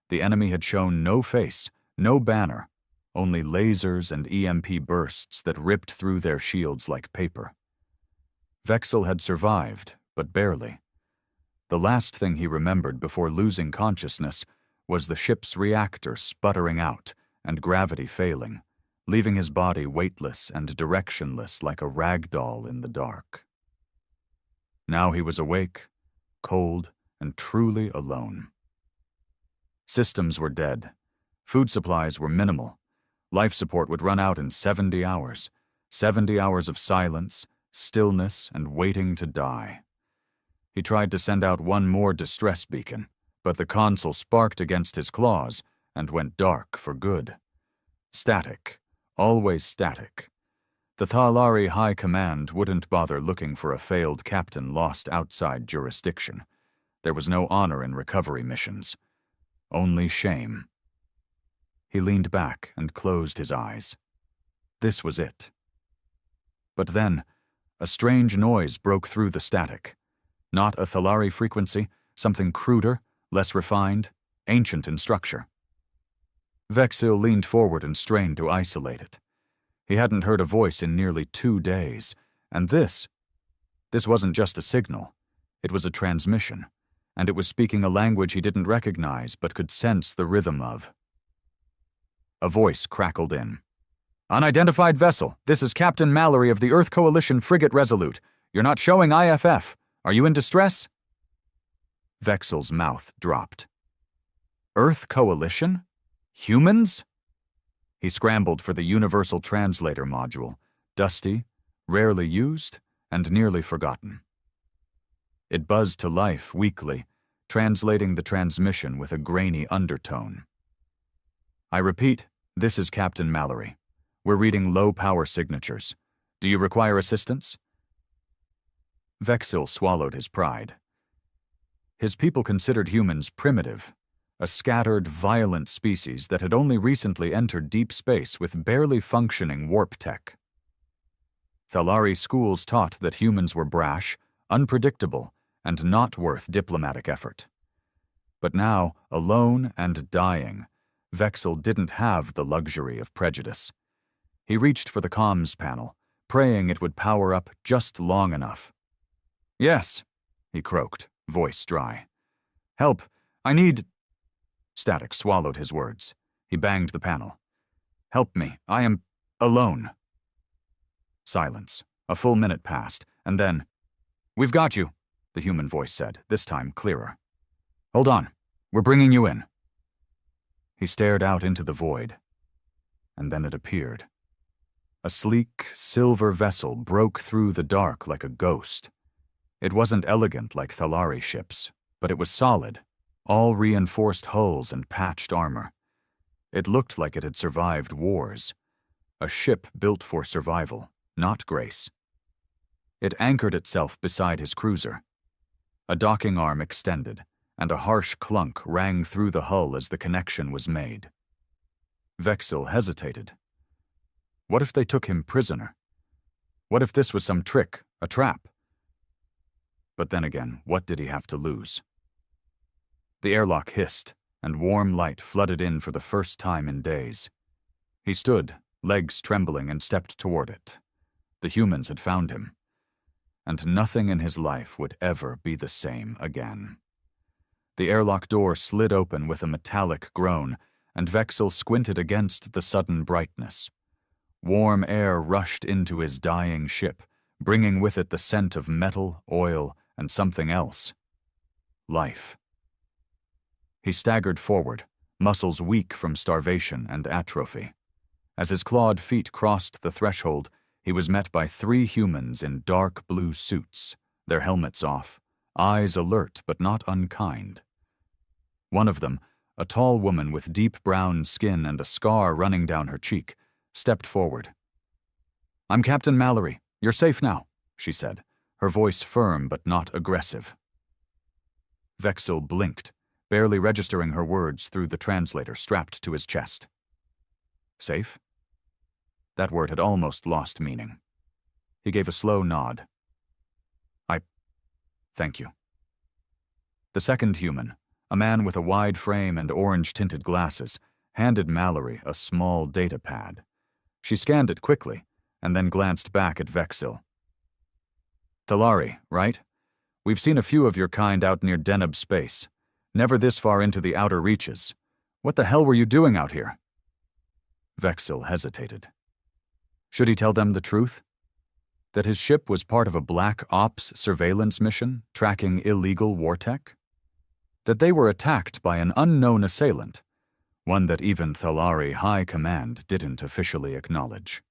The enemy had shown no face, no banner, only lasers and EMP bursts that ripped through their shields like paper. Vexel had survived, but barely. The last thing he remembered before losing consciousness was the ship's reactor sputtering out and gravity failing, leaving his body weightless and directionless like a rag doll in the dark. Now he was awake, cold, and truly alone. Systems were dead. Food supplies were minimal. Life support would run out in 70 hours. 70 hours of silence, stillness, and waiting to die. He tried to send out one more distress beacon, but the console sparked against his claws and went dark for good. Static. Always static. The Thalari High Command wouldn't bother looking for a failed captain lost outside jurisdiction. There was no honor in recovery missions. Only shame. He leaned back and closed his eyes. This was it. But then, a strange noise broke through the static. Not a Thalari frequency, something cruder, less refined, ancient in structure. Vexil leaned forward and strained to isolate it. He hadn't heard a voice in nearly 2 days, and this wasn't just a signal. It was a transmission, and it was speaking a language he didn't recognize but could sense the rhythm of. A voice crackled in. "Unidentified vessel, this is Captain Mallory of the Earth Coalition Frigate Resolute. You're not showing IFF. Are you in distress?" Vexil's mouth dropped. Earth Coalition? Humans? He scrambled for the Universal Translator module, dusty, rarely used, and nearly forgotten. It buzzed to life weakly, translating the transmission with a grainy undertone. "I repeat, this is Captain Mallory. We're reading low-power signatures. Do you require assistance?" Vexil swallowed his pride. His people considered humans primitive, a scattered, violent species that had only recently entered deep space with barely functioning warp tech. Thalari schools taught that humans were brash, unpredictable, and not worth diplomatic effort. But now, alone and dying, Vexel didn't have the luxury of prejudice. He reached for the comms panel, praying it would power up just long enough. "Yes," he croaked, voice dry. "Help, I need—" Static swallowed his words. He banged the panel. "Help me, I am alone." Silence. A full minute passed, and then, "We've got you," the human voice said, this time clearer. "Hold on, we're bringing you in." He stared out into the void, and then it appeared. A sleek, silver vessel broke through the dark like a ghost. It wasn't elegant like Thalari ships, but it was solid, all reinforced hulls and patched armor. It looked like it had survived wars. A ship built for survival, not grace. It anchored itself beside his cruiser. A docking arm extended, and a harsh clunk rang through the hull as the connection was made. Vexel hesitated. What if they took him prisoner? What if this was some trick, a trap? But then again, what did he have to lose? The airlock hissed, and warm light flooded in for the first time in days. He stood, legs trembling, and stepped toward it. The humans had found him, and nothing in his life would ever be the same again. The airlock door slid open with a metallic groan, and Vexel squinted against the sudden brightness. Warm air rushed into his dying ship, bringing with it the scent of metal, oil, and something else. Life. He staggered forward, muscles weak from starvation and atrophy. As his clawed feet crossed the threshold, he was met by 3 humans in dark blue suits, their helmets off, eyes alert but not unkind. One of them, a tall woman with deep brown skin and a scar running down her cheek, stepped forward. "I'm Captain Mallory. You're safe now," she said, her voice firm but not aggressive. Vexel blinked, barely registering her words through the translator strapped to his chest. Safe? That word had almost lost meaning. He gave a slow nod. Thank you." The second human, a man with a wide frame and orange-tinted glasses, handed Mallory a small data pad. She scanned it quickly, and then glanced back at Vexil. "Thalari, right? We've seen a few of your kind out near Deneb space. Never this far into the outer reaches. What the hell were you doing out here?" Vexil hesitated. Should he tell them the truth? That his ship was part of a Black Ops surveillance mission tracking illegal war tech? That they were attacked by an unknown assailant, one that even Thalari High Command didn't officially acknowledge.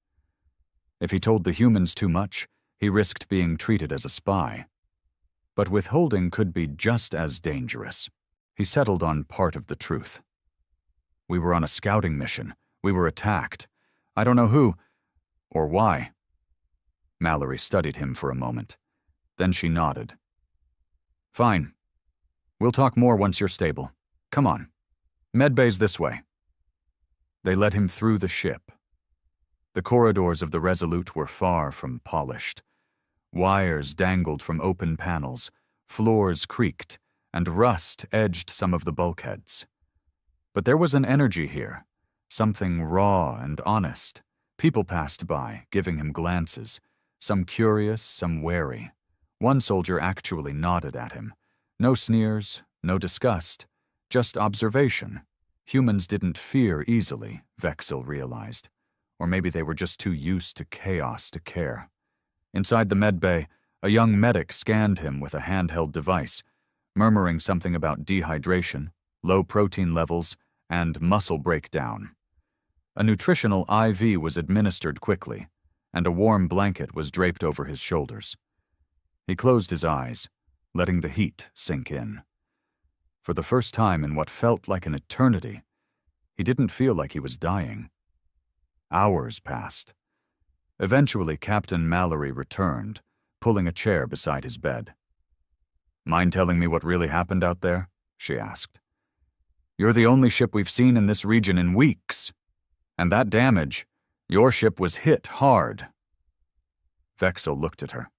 If he told the humans too much, he risked being treated as a spy. But withholding could be just as dangerous. He settled on part of the truth. "We were on a scouting mission. We were attacked. I don't know who or why." Mallory studied him for a moment. Then she nodded. "Fine. We'll talk more once you're stable. Come on. Medbay's this way." They led him through the ship. The corridors of the Resolute were far from polished. Wires dangled from open panels, floors creaked, and rust edged some of the bulkheads. But there was an energy here, something raw and honest. People passed by, giving him glances, some curious, some wary. One soldier actually nodded at him. No sneers, no disgust, just observation. Humans didn't fear easily, Vexil realized. Or maybe they were just too used to chaos to care. Inside the medbay, a young medic scanned him with a handheld device, murmuring something about dehydration, low protein levels, and muscle breakdown. A nutritional IV was administered quickly, and a warm blanket was draped over his shoulders. He closed his eyes, letting the heat sink in. For the first time in what felt like an eternity, he didn't feel like he was dying. Hours passed. Eventually, Captain Mallory returned, pulling a chair beside his bed. Mind telling me what really happened out there? She asked. You're the only ship we've seen in this region in weeks. And that damage, your ship was hit hard. Vexil looked at her.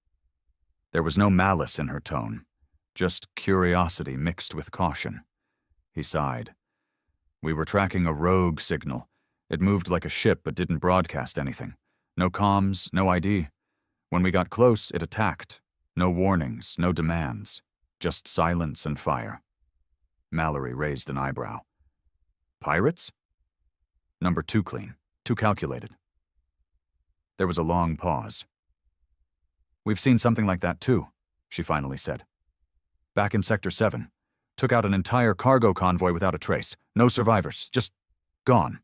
There was no malice in her tone, just curiosity mixed with caution. He sighed. We were tracking a rogue signal. It moved like a ship but didn't broadcast anything. No comms, no ID. When we got close, it attacked. No warnings, no demands. Just silence and fire. Mallory raised an eyebrow. Pirates? Number too clean, too calculated. There was a long pause. We've seen something like that too, she finally said. Back in Sector 7. Took out an entire cargo convoy without a trace. No survivors, just gone.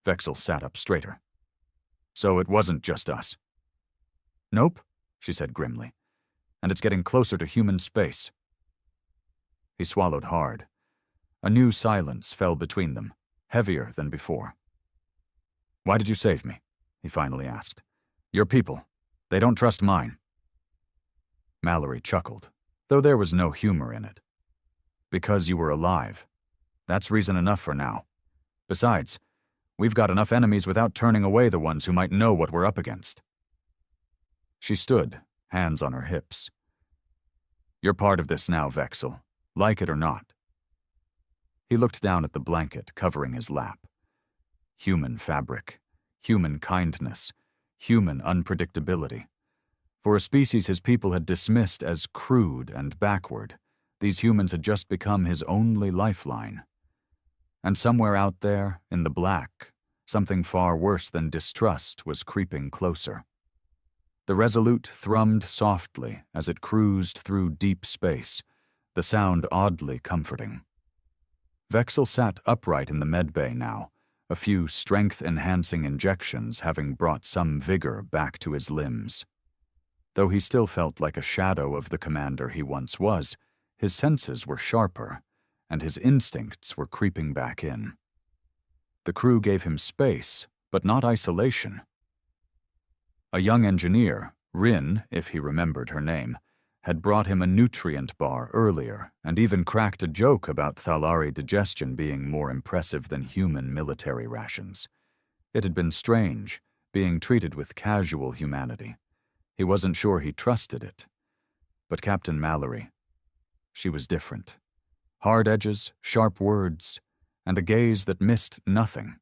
Vexil sat up straighter. So it wasn't just us. Nope, she said grimly. And it's getting closer to human space. He swallowed hard. A new silence fell between them, heavier than before. Why did you save me? He finally asked. Your people. They don't trust mine. Mallory chuckled, though there was no humor in it. Because you were alive. That's reason enough for now. Besides, we've got enough enemies without turning away the ones who might know what we're up against. She stood, hands on her hips. You're part of this now, Vexil, like it or not. He looked down at the blanket covering his lap. Human fabric, human kindness, human unpredictability. For a species his people had dismissed as crude and backward, these humans had just become his only lifeline. And somewhere out there, in the black, something far worse than distrust was creeping closer. The Resolute thrummed softly as it cruised through deep space, the sound oddly comforting. Vexil sat upright in the medbay now, a few strength-enhancing injections having brought some vigor back to his limbs. Though he still felt like a shadow of the commander he once was, his senses were sharper, and his instincts were creeping back in. The crew gave him space, but not isolation. A young engineer, Rin, if he remembered her name, had brought him a nutrient bar earlier and even cracked a joke about Thalari digestion being more impressive than human military rations. It had been strange, being treated with casual humanity. He wasn't sure he trusted it. But Captain Mallory, she was different. Hard edges, sharp words, and a gaze that missed nothing.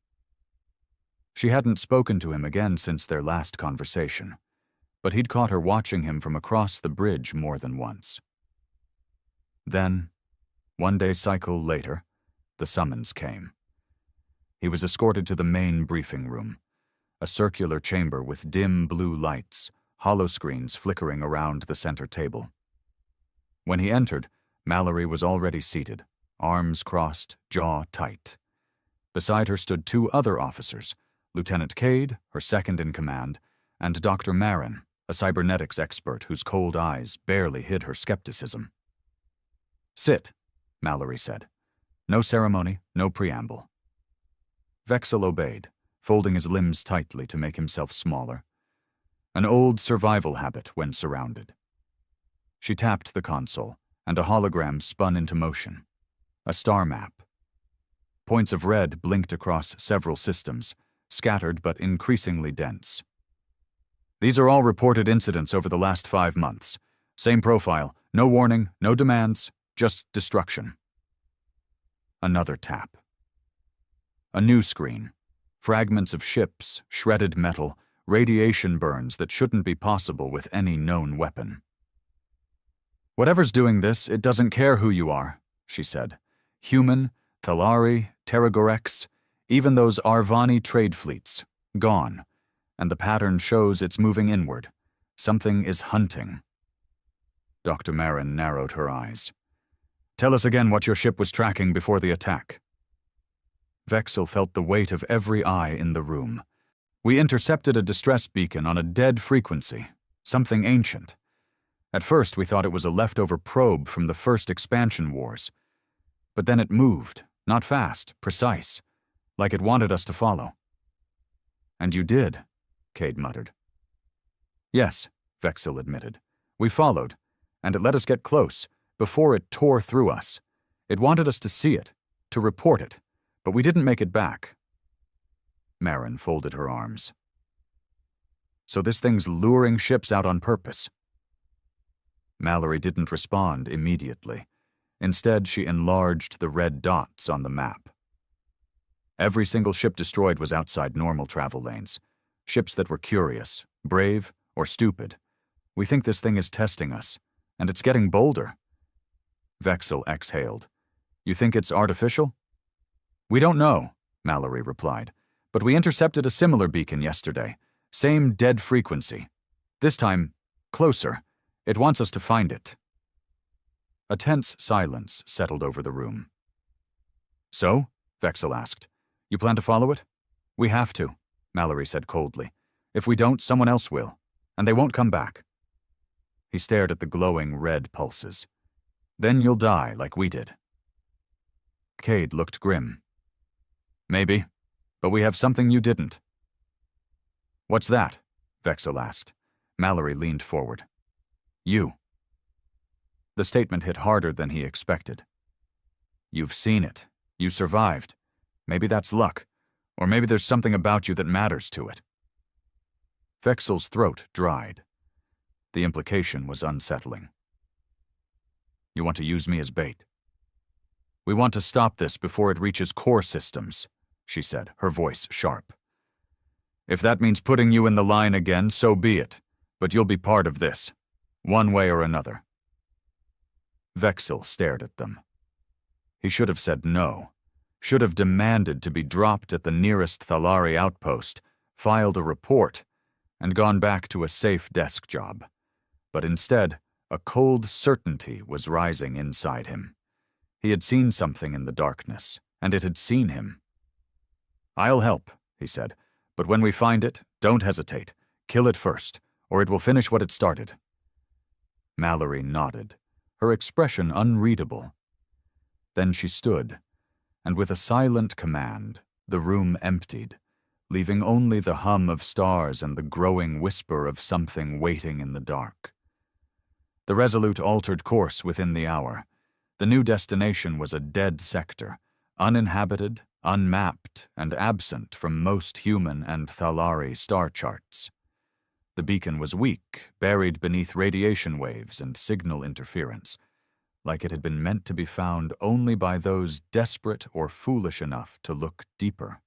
She hadn't spoken to him again since their last conversation, but he'd caught her watching him from across the bridge more than once. Then, one day cycle later, the summons came. He was escorted to the main briefing room, a circular chamber with dim blue lights, holoscreens flickering around the center table. When he entered, Mallory was already seated, arms crossed, jaw tight. Beside her stood two other officers, Lieutenant Cade, her second-in-command, and Dr. Marin, a cybernetics expert whose cold eyes barely hid her skepticism. Sit, Mallory said. No ceremony, no preamble. Vexil obeyed, folding his limbs tightly to make himself smaller. An old survival habit when surrounded. She tapped the console, and a hologram spun into motion. A star map. Points of red blinked across several systems, scattered but increasingly dense. These are all reported incidents over the last 5 months. Same profile, no warning, no demands, just destruction. Another tap. A new screen. Fragments of ships, shredded metal, radiation burns that shouldn't be possible with any known weapon. Whatever's doing this, it doesn't care who you are, she said. Human, Thalari, Terragorex, even those Arvani trade fleets, gone. And the pattern shows it's moving inward. Something is hunting. Dr. Marin narrowed her eyes. Tell us again what your ship was tracking before the attack. Vexil felt the weight of every eye in the room. We intercepted a distress beacon on a dead frequency, something ancient. At first we thought it was a leftover probe from the first expansion wars. But then it moved, not fast, precise, like it wanted us to follow. And you did, Cade muttered. Yes, Vexil admitted. We followed, and it let us get close, before it tore through us. It wanted us to see it, to report it, but we didn't make it back." Marin folded her arms. "So this thing's luring ships out on purpose?" Mallory didn't respond immediately. Instead, she enlarged the red dots on the map. Every single ship destroyed was outside normal travel lanes. Ships that were curious, brave, or stupid. We think this thing is testing us, and it's getting bolder." Vexil exhaled. "You think it's artificial?" "We don't know," Mallory replied, "but we intercepted a similar beacon yesterday. Same dead frequency. This time, closer. It wants us to find it." A tense silence settled over the room. "So?" Vexil asked. "You plan to follow it?" "We have to," Mallory said coldly. "If we don't, someone else will, and they won't come back." He stared at the glowing red pulses. "Then you'll die like we did." Cade looked grim. "Maybe, but we have something you didn't." "What's that?" Vexil asked. Mallory leaned forward. "You." The statement hit harder than he expected. "You've seen it. You survived. Maybe that's luck, or maybe there's something about you that matters to it." Vexil's throat dried. The implication was unsettling. "You want to use me as bait?" "We want to stop this before it reaches core systems," she said, her voice sharp. "If that means putting you in the line again, so be it, but you'll be part of this, one way or another." Vexil stared at them. He should have said no, should have demanded to be dropped at the nearest Thalari outpost, filed a report, and gone back to a safe desk job. But instead, a cold certainty was rising inside him. He had seen something in the darkness, and it had seen him. "I'll help," he said, "but when we find it, don't hesitate. Kill it first, or it will finish what it started." Mallory nodded, her expression unreadable. Then she stood, and with a silent command, the room emptied, leaving only the hum of stars and the growing whisper of something waiting in the dark. The Resolute altered course within the hour. The new destination was a dead sector, uninhabited, unmapped, and absent from most human and Thalari star charts. The beacon was weak, buried beneath radiation waves and signal interference, like it had been meant to be found only by those desperate or foolish enough to look deeper.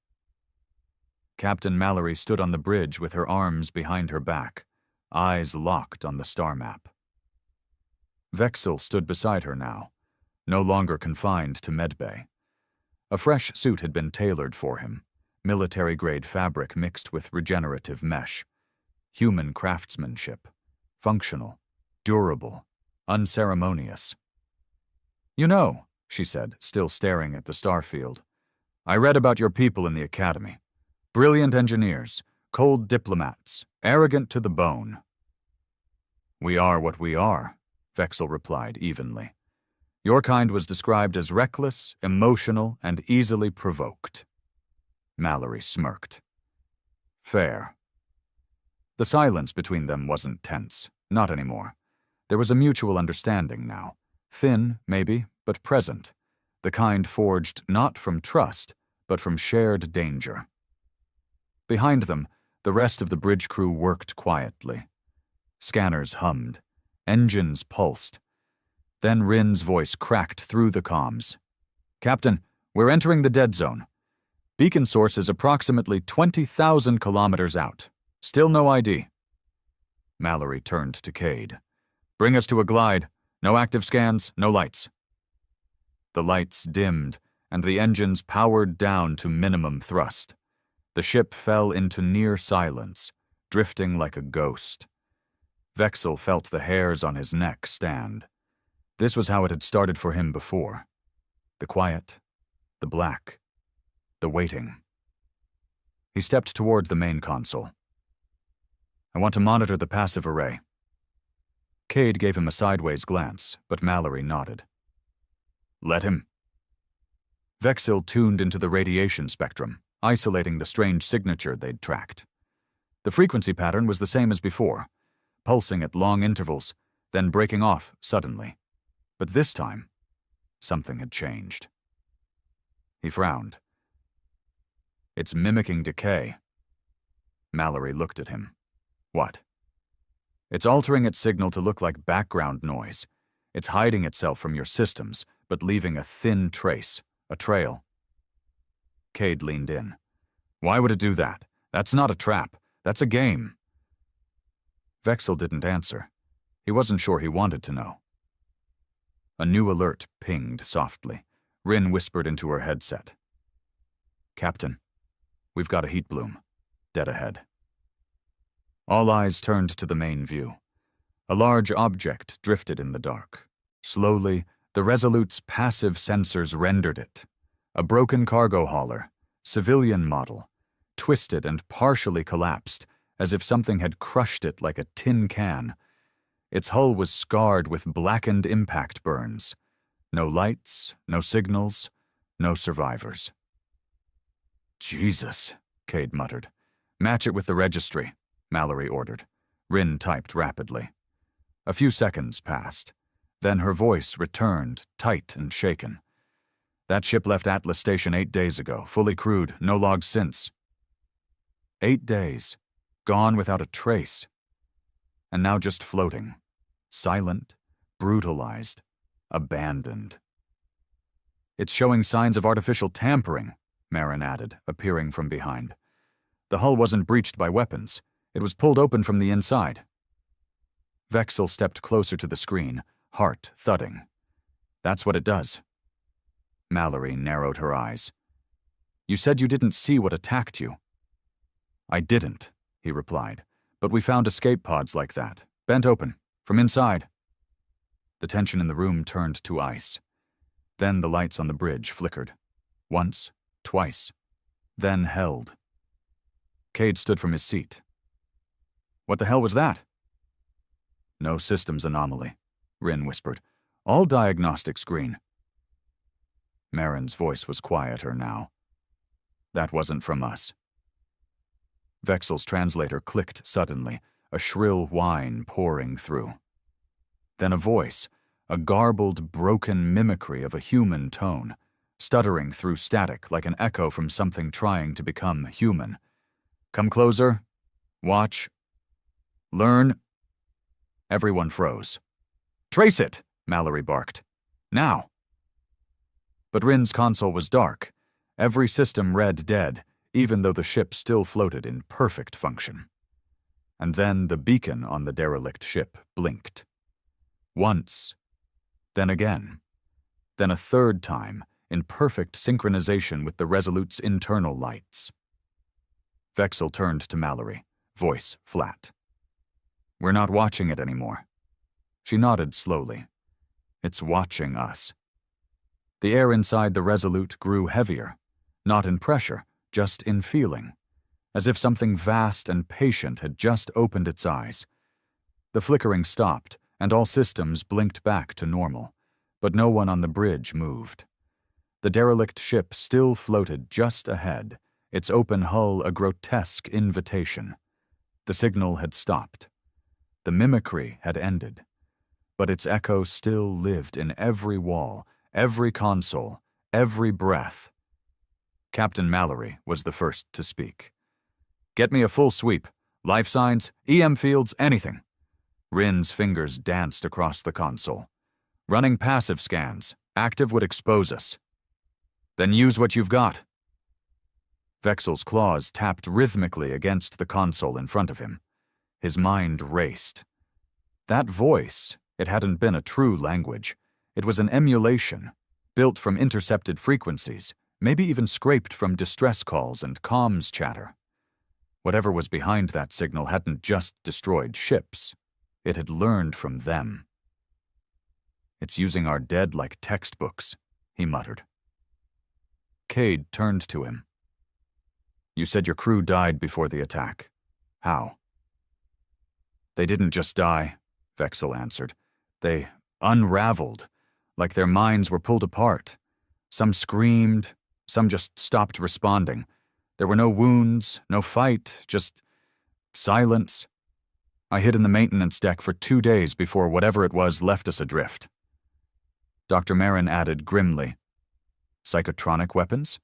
Captain Mallory stood on the bridge with her arms behind her back, eyes locked on the star map. Vexil stood beside her now, no longer confined to medbay. A fresh suit had been tailored for him, military-grade fabric mixed with regenerative mesh. Human craftsmanship, functional, durable, unceremonious. "You know," she said, still staring at the starfield, "I read about your people in the academy. Brilliant engineers, cold diplomats, arrogant to the bone." "We are what we are," Vexil replied evenly. "Your kind was described as reckless, emotional, and easily provoked." Mallory smirked. "Fair." The silence between them wasn't tense, not anymore. There was a mutual understanding now, thin, maybe, but present, the kind forged not from trust, but from shared danger. Behind them, the rest of the bridge crew worked quietly. Scanners hummed, engines pulsed. Then Rin's voice cracked through the comms. "Captain, we're entering the dead zone. Beacon source is approximately 20,000 kilometers out. Still no ID." Mallory turned to Cade. "Bring us to a glide. No active scans, no lights." The lights dimmed, and the engines powered down to minimum thrust. The ship fell into near silence, drifting like a ghost. Vexil felt the hairs on his neck stand. This was how it had started for him before. The quiet, the black, the waiting. He stepped toward the main console. "I want to monitor the passive array." Cade gave him a sideways glance, but Mallory nodded. "Let him." Vexil tuned into the radiation spectrum, isolating the strange signature they'd tracked. The frequency pattern was the same as before, pulsing at long intervals, then breaking off suddenly. But this time, something had changed. He frowned. It's mimicking decay. Mallory looked at him. What? It's altering its signal to look like background noise. It's hiding itself from your systems, but leaving a thin trace, a trail. Cade leaned in. Why would it do that? That's not a trap. That's a game. Vexel didn't answer. He wasn't sure he wanted to know. A new alert pinged softly. Rin whispered into her headset. Captain, we've got a heat bloom. Dead ahead. All eyes turned to the main view. A large object drifted in the dark. Slowly, the Resolute's passive sensors rendered it. A broken cargo hauler, civilian model, twisted and partially collapsed, as if something had crushed it like a tin can. Its hull was scarred with blackened impact burns. No lights, no signals, no survivors. Jesus, Cade muttered. Match it with the registry, Mallory ordered. Rin typed rapidly. A few seconds passed. Then her voice returned, tight and shaken. That ship left Atlas Station 8 days ago, fully crewed, no logs since. 8 days, gone without a trace. And now just floating, silent, brutalized, abandoned. It's showing signs of artificial tampering, Marin added, appearing from behind. The hull wasn't breached by weapons. It was pulled open from the inside. Vexel stepped closer to the screen, heart thudding. That's what it does. Mallory narrowed her eyes. You said you didn't see what attacked you. I didn't, he replied, but we found escape pods like that, bent open, from inside. The tension in the room turned to ice. Then the lights on the bridge flickered. Once, twice, then held. Cade stood from his seat. What the hell was that? No systems anomaly, Rin whispered. All diagnostics green. Marin's voice was quieter now. That wasn't from us. Vexel's translator clicked suddenly, a shrill whine pouring through. Then a voice, a garbled, broken mimicry of a human tone, stuttering through static like an echo from something trying to become human. Come closer. Watch. Learn. Everyone froze. Trace it, Mallory barked. Now. But Rin's console was dark. Every system read dead, even though the ship still floated in perfect function. And then the beacon on the derelict ship blinked. Once. Then again. Then a third time, in perfect synchronization with the Resolute's internal lights. Vexel turned to Mallory, voice flat. We're not watching it anymore. She nodded slowly. It's watching us. The air inside the Resolute grew heavier, not in pressure, just in feeling, as if something vast and patient had just opened its eyes. The flickering stopped, and all systems blinked back to normal, but no one on the bridge moved. The derelict ship still floated just ahead, its open hull a grotesque invitation. The signal had stopped. The mimicry had ended. But its echo still lived in every wall, every console, every breath. Captain Mallory was the first to speak. Get me a full sweep. Life signs, EM fields, anything. Rin's fingers danced across the console. Running passive scans. Active would expose us. Then use what you've got. Vexel's claws tapped rhythmically against the console in front of him. His mind raced. That voice, it hadn't been a true language. It was an emulation, built from intercepted frequencies, maybe even scraped from distress calls and comms chatter. Whatever was behind that signal hadn't just destroyed ships. It had learned from them. It's using our dead like textbooks, he muttered. Cade turned to him. You said your crew died before the attack. How? They didn't just die, Vexel answered. They unraveled, like their minds were pulled apart. Some screamed, some just stopped responding. There were no wounds, no fight, just silence. I hid in the maintenance deck for 2 days before whatever it was left us adrift. Dr. Marin added grimly, psychotronic weapons?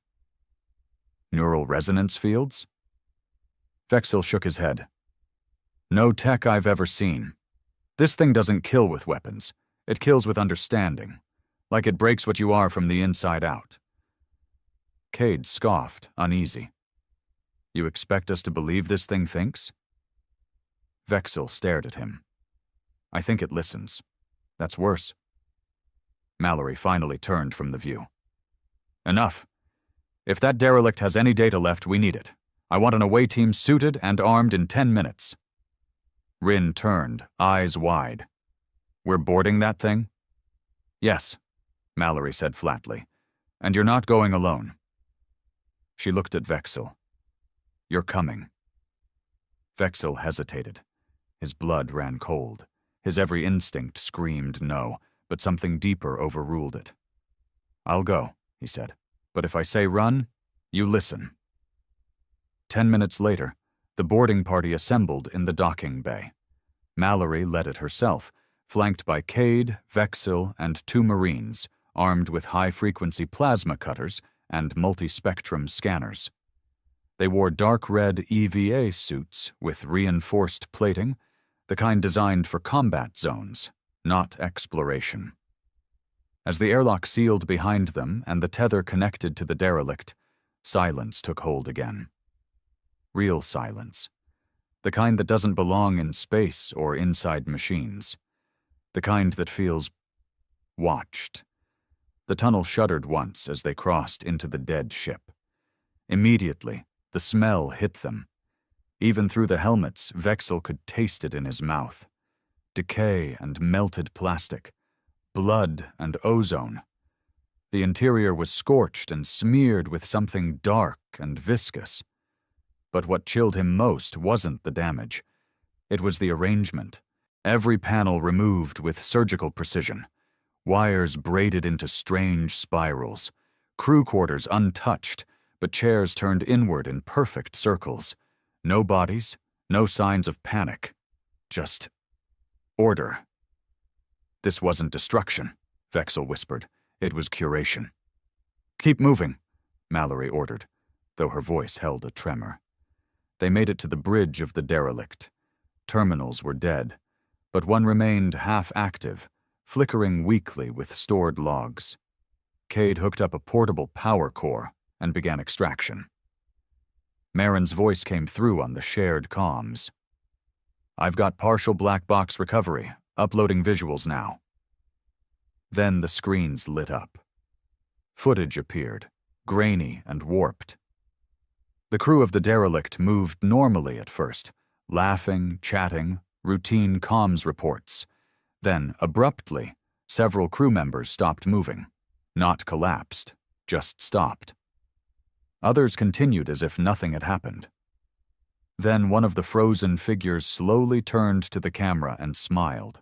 Neural resonance fields? Vexil shook his head. No tech I've ever seen. This thing doesn't kill with weapons. It kills with understanding. Like it breaks what you are from the inside out. Cade scoffed, uneasy. You expect us to believe this thing thinks? Vexil stared at him. I think it listens. That's worse. Mallory finally turned from the view. Enough. If that derelict has any data left, we need it. I want an away team suited and armed in 10 minutes. Rin turned, eyes wide. We're boarding that thing? Yes, Mallory said flatly. And you're not going alone. She looked at Vexil. You're coming. Vexil hesitated. His blood ran cold. His every instinct screamed no, but something deeper overruled it. I'll go, he said. But if I say run, you listen. 10 minutes later, the boarding party assembled in the docking bay. Mallory led it herself, flanked by Cade, Vexil, and 2 Marines, armed with high-frequency plasma cutters and multi-spectrum scanners. They wore dark red EVA suits with reinforced plating, the kind designed for combat zones, not exploration. As the airlock sealed behind them and the tether connected to the derelict, silence took hold again. Real silence. The kind that doesn't belong in space or inside machines. The kind that feels watched. The tunnel shuddered once as they crossed into the dead ship. Immediately, the smell hit them. Even through the helmets, Vexil could taste it in his mouth. Decay and melted plastic. Blood and ozone. The interior was scorched and smeared with something dark and viscous. But what chilled him most wasn't the damage. It was the arrangement. Every panel removed with surgical precision. Wires braided into strange spirals. Crew quarters untouched, but chairs turned inward in perfect circles. No bodies, no signs of panic. Just order. This wasn't destruction, Vexil whispered. It was curation. Keep moving, Mallory ordered, though her voice held a tremor. They made it to the bridge of the derelict. Terminals were dead, but one remained half-active, flickering weakly with stored logs. Cade hooked up a portable power core and began extraction. Marin's voice came through on the shared comms. I've got partial black box recovery, uploading visuals now. Then the screens lit up. Footage appeared, grainy and warped. The crew of the derelict moved normally at first, laughing, chatting, routine comms reports. Then, abruptly, several crew members stopped moving. Not collapsed, just stopped. Others continued as if nothing had happened. Then one of the frozen figures slowly turned to the camera and smiled.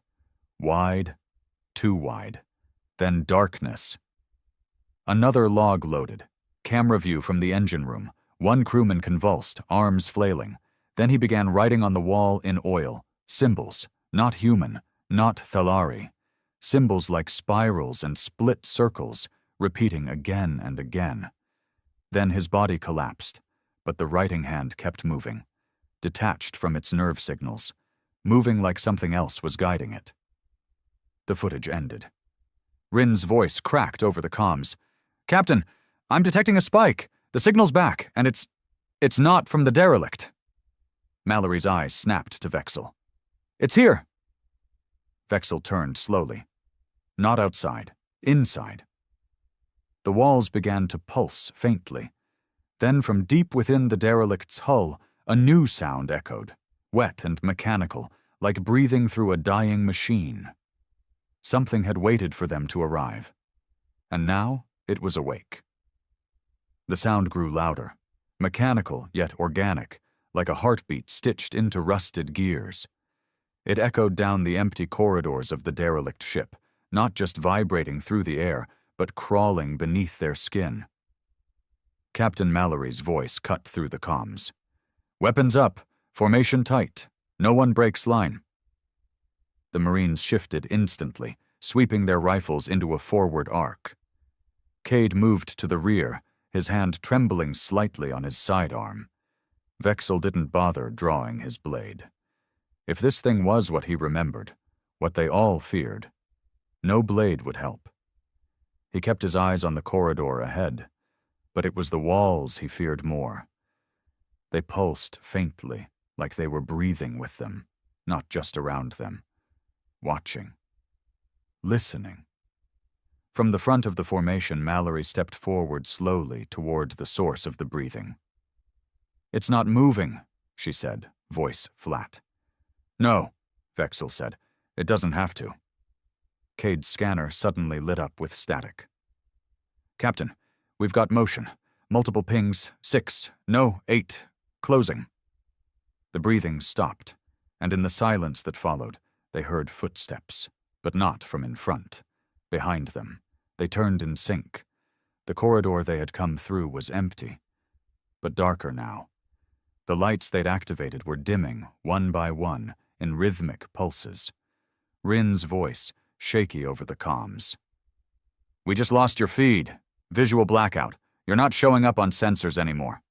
Wide, too wide. Then darkness. Another log loaded. Camera view from the engine room. One crewman convulsed, arms flailing. Then he began writing on the wall in oil. Symbols, not human, not Thalari. Symbols like spirals and split circles, repeating again and again. Then his body collapsed, but the writing hand kept moving, detached from its nerve signals, moving like something else was guiding it. The footage ended. Rin's voice cracked over the comms. Captain, I'm detecting a spike. The signal's back, and it's not from the derelict. Mallory's eyes snapped to Vexil. It's here. Vexil turned slowly. Not outside, inside. The walls began to pulse faintly. Then from deep within the derelict's hull, a new sound echoed, wet and mechanical, like breathing through a dying machine. Something had waited for them to arrive, and now it was awake. The sound grew louder, mechanical yet organic, like a heartbeat stitched into rusted gears. It echoed down the empty corridors of the derelict ship, not just vibrating through the air, but crawling beneath their skin. Captain Mallory's voice cut through the comms. Weapons up, formation tight, No one breaks line. The Marines shifted instantly, sweeping their rifles into a forward arc. Cade moved to the rear, his hand trembling slightly on his sidearm. Vexel didn't bother drawing his blade. If this thing was what he remembered, what they all feared, no blade would help. He kept his eyes on the corridor ahead, but it was the walls he feared more. They pulsed faintly, like they were breathing with them, not just around them. Watching. Listening. From the front of the formation, Mallory stepped forward slowly toward the source of the breathing. "It's not moving," she said, voice flat. "No," Vexel said. "It doesn't have to." Cade's scanner suddenly lit up with static. "Captain, we've got motion. Multiple pings. 6. No, 8. Closing." The breathing stopped, and in the silence that followed, they heard footsteps, but not from in front. Behind them, they turned in sync. The corridor they had come through was empty, but darker now. The lights they'd activated were dimming, one by one, in rhythmic pulses. Rin's voice, shaky over the comms. "We just lost your feed. Visual blackout. You're not showing up on sensors anymore."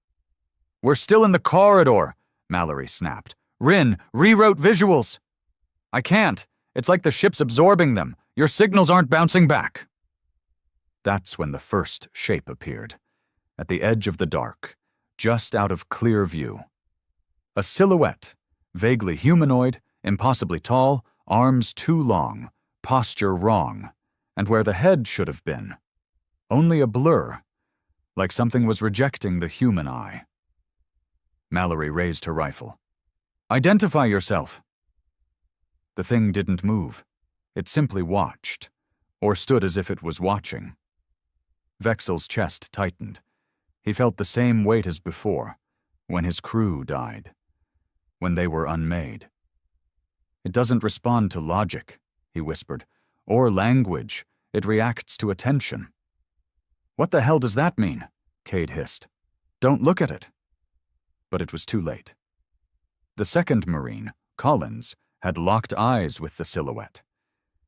"We're still in the corridor," Mallory snapped. "Rin, rewrote visuals." "I can't. It's like the ship's absorbing them. Your signals aren't bouncing back." That's when the first shape appeared, at the edge of the dark, just out of clear view. A silhouette, vaguely humanoid, impossibly tall, arms too long, posture wrong, and where the head should have been, only a blur, like something was rejecting the human eye. Mallory raised her rifle. "Identify yourself." The thing didn't move. It simply watched, or stood as if it was watching. Vexel's chest tightened. He felt the same weight as before, when his crew died, when they were unmade. "It doesn't respond to logic," he whispered, "or language. It reacts to attention." "What the hell does that mean?" Cade hissed. "Don't look at it." But it was too late. The second Marine, Collins, had locked eyes with the silhouette.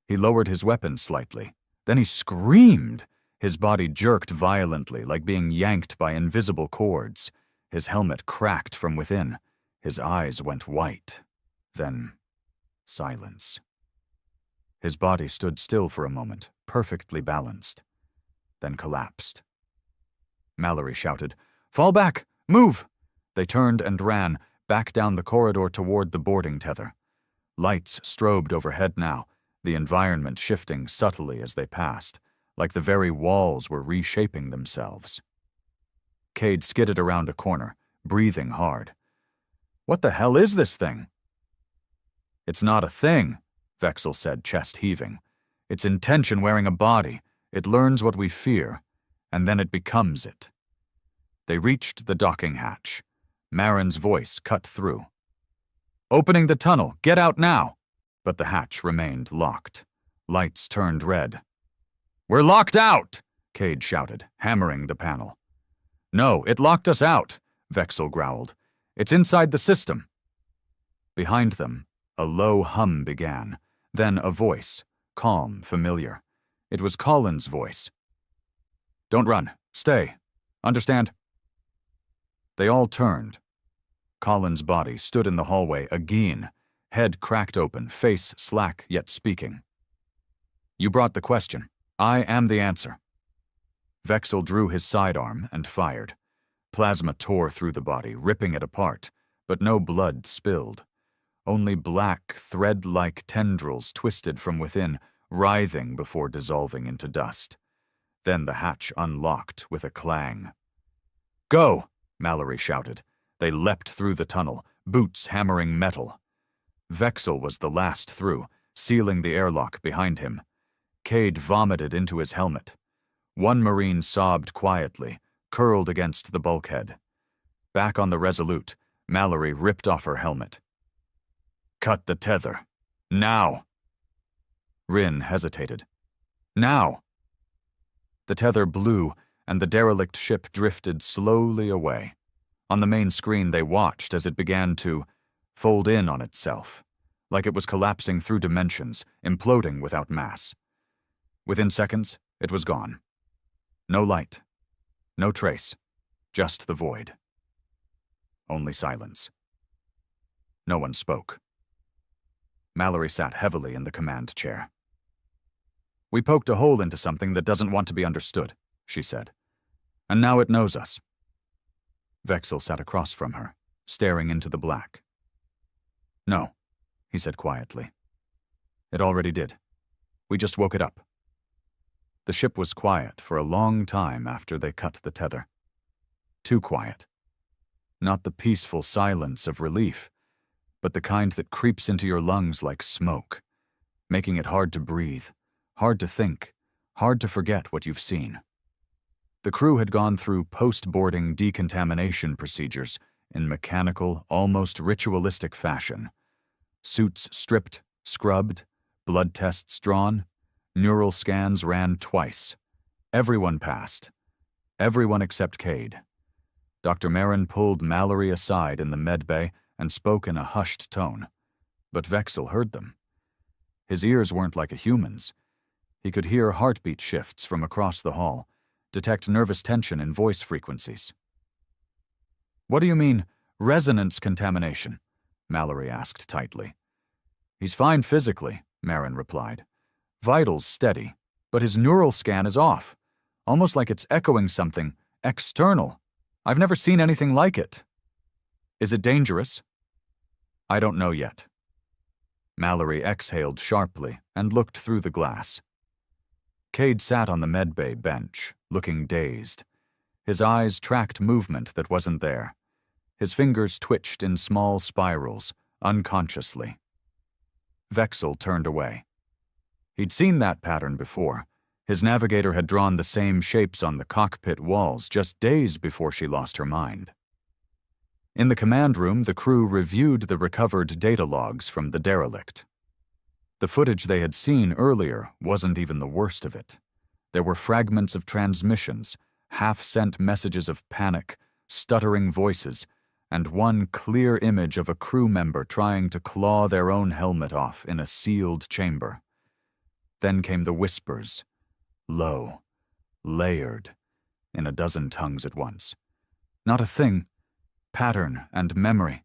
He lowered his weapon slightly. Then he screamed. His body jerked violently, like being yanked by invisible cords. His helmet cracked from within. His eyes went white. Then, silence. His body stood still for a moment, perfectly balanced, then collapsed. Mallory shouted, "Fall back! Move!" They turned and ran, back down the corridor toward the boarding tether. Lights strobed overhead now, the environment shifting subtly as they passed, like the very walls were reshaping themselves. Cade skidded around a corner, breathing hard. "What the hell is this thing?" "It's not a thing," Vexel said, chest heaving. "It's intention wearing a body. It learns what we fear, and then it becomes it." They reached the docking hatch. Marin's voice cut through. "Opening the tunnel. Get out now." But the hatch remained locked. Lights turned red. "We're locked out!" Cade shouted, hammering the panel. "No, it locked us out," Vexel growled. "It's inside the system." Behind them, a low hum began, then a voice, calm, familiar. It was Colin's voice. "Don't run. Stay. Understand?" They all turned. Colin's body stood in the hallway again, head cracked open, face slack yet speaking. "You brought the question. I am the answer." Vexel drew his sidearm and fired. Plasma tore through the body, ripping it apart, but no blood spilled. Only black, thread-like tendrils twisted from within, writhing before dissolving into dust. Then the hatch unlocked with a clang. "Go!" Mallory shouted. They leapt through the tunnel, boots hammering metal. Vexel was the last through, sealing the airlock behind him. Cade vomited into his helmet. One Marine sobbed quietly, curled against the bulkhead. Back on the Resolute, Mallory ripped off her helmet. "Cut the tether. Now!" Rin hesitated. "Now!" The tether blew, and the derelict ship drifted slowly away. On the main screen they watched as it began to fold in on itself, like it was collapsing through dimensions, imploding without mass. Within seconds, it was gone. No light, no trace, just the void. Only silence. No one spoke. Mallory sat heavily in the command chair. "We poked a hole into something that doesn't want to be understood," she said. "And now it knows us." Vexel sat across from her, staring into the black. "No," he said quietly. "It already did. We just woke it up." The ship was quiet for a long time after they cut the tether. Too quiet. Not the peaceful silence of relief, but the kind that creeps into your lungs like smoke, making it hard to breathe, hard to think, hard to forget what you've seen. The crew had gone through post-boarding decontamination procedures in mechanical, almost ritualistic fashion. Suits stripped, scrubbed, blood tests drawn, neural scans ran twice. Everyone passed. Everyone except Cade. Dr. Marin pulled Mallory aside in the medbay and spoke in a hushed tone, but Vexel heard them. His ears weren't like a human's. He could hear heartbeat shifts from across the hall, detect nervous tension in voice frequencies. "What do you mean, resonance contamination?" Mallory asked tightly. "He's fine physically," Marin replied. "Vitals steady, but his neural scan is off, almost like it's echoing something external. I've never seen anything like it." "Is it dangerous?" "I don't know yet." Mallory exhaled sharply and looked through the glass. Cade sat on the medbay bench, looking dazed. His eyes tracked movement that wasn't there. His fingers twitched in small spirals, unconsciously. Vexel turned away. He'd seen that pattern before. His navigator had drawn the same shapes on the cockpit walls just days before she lost her mind. In the command room, the crew reviewed the recovered data logs from the derelict. The footage they had seen earlier wasn't even the worst of it. There were fragments of transmissions, half-sent messages of panic, stuttering voices, and one clear image of a crew member trying to claw their own helmet off in a sealed chamber. Then came the whispers, low, layered, in a dozen tongues at once. Not a thing, pattern and memory,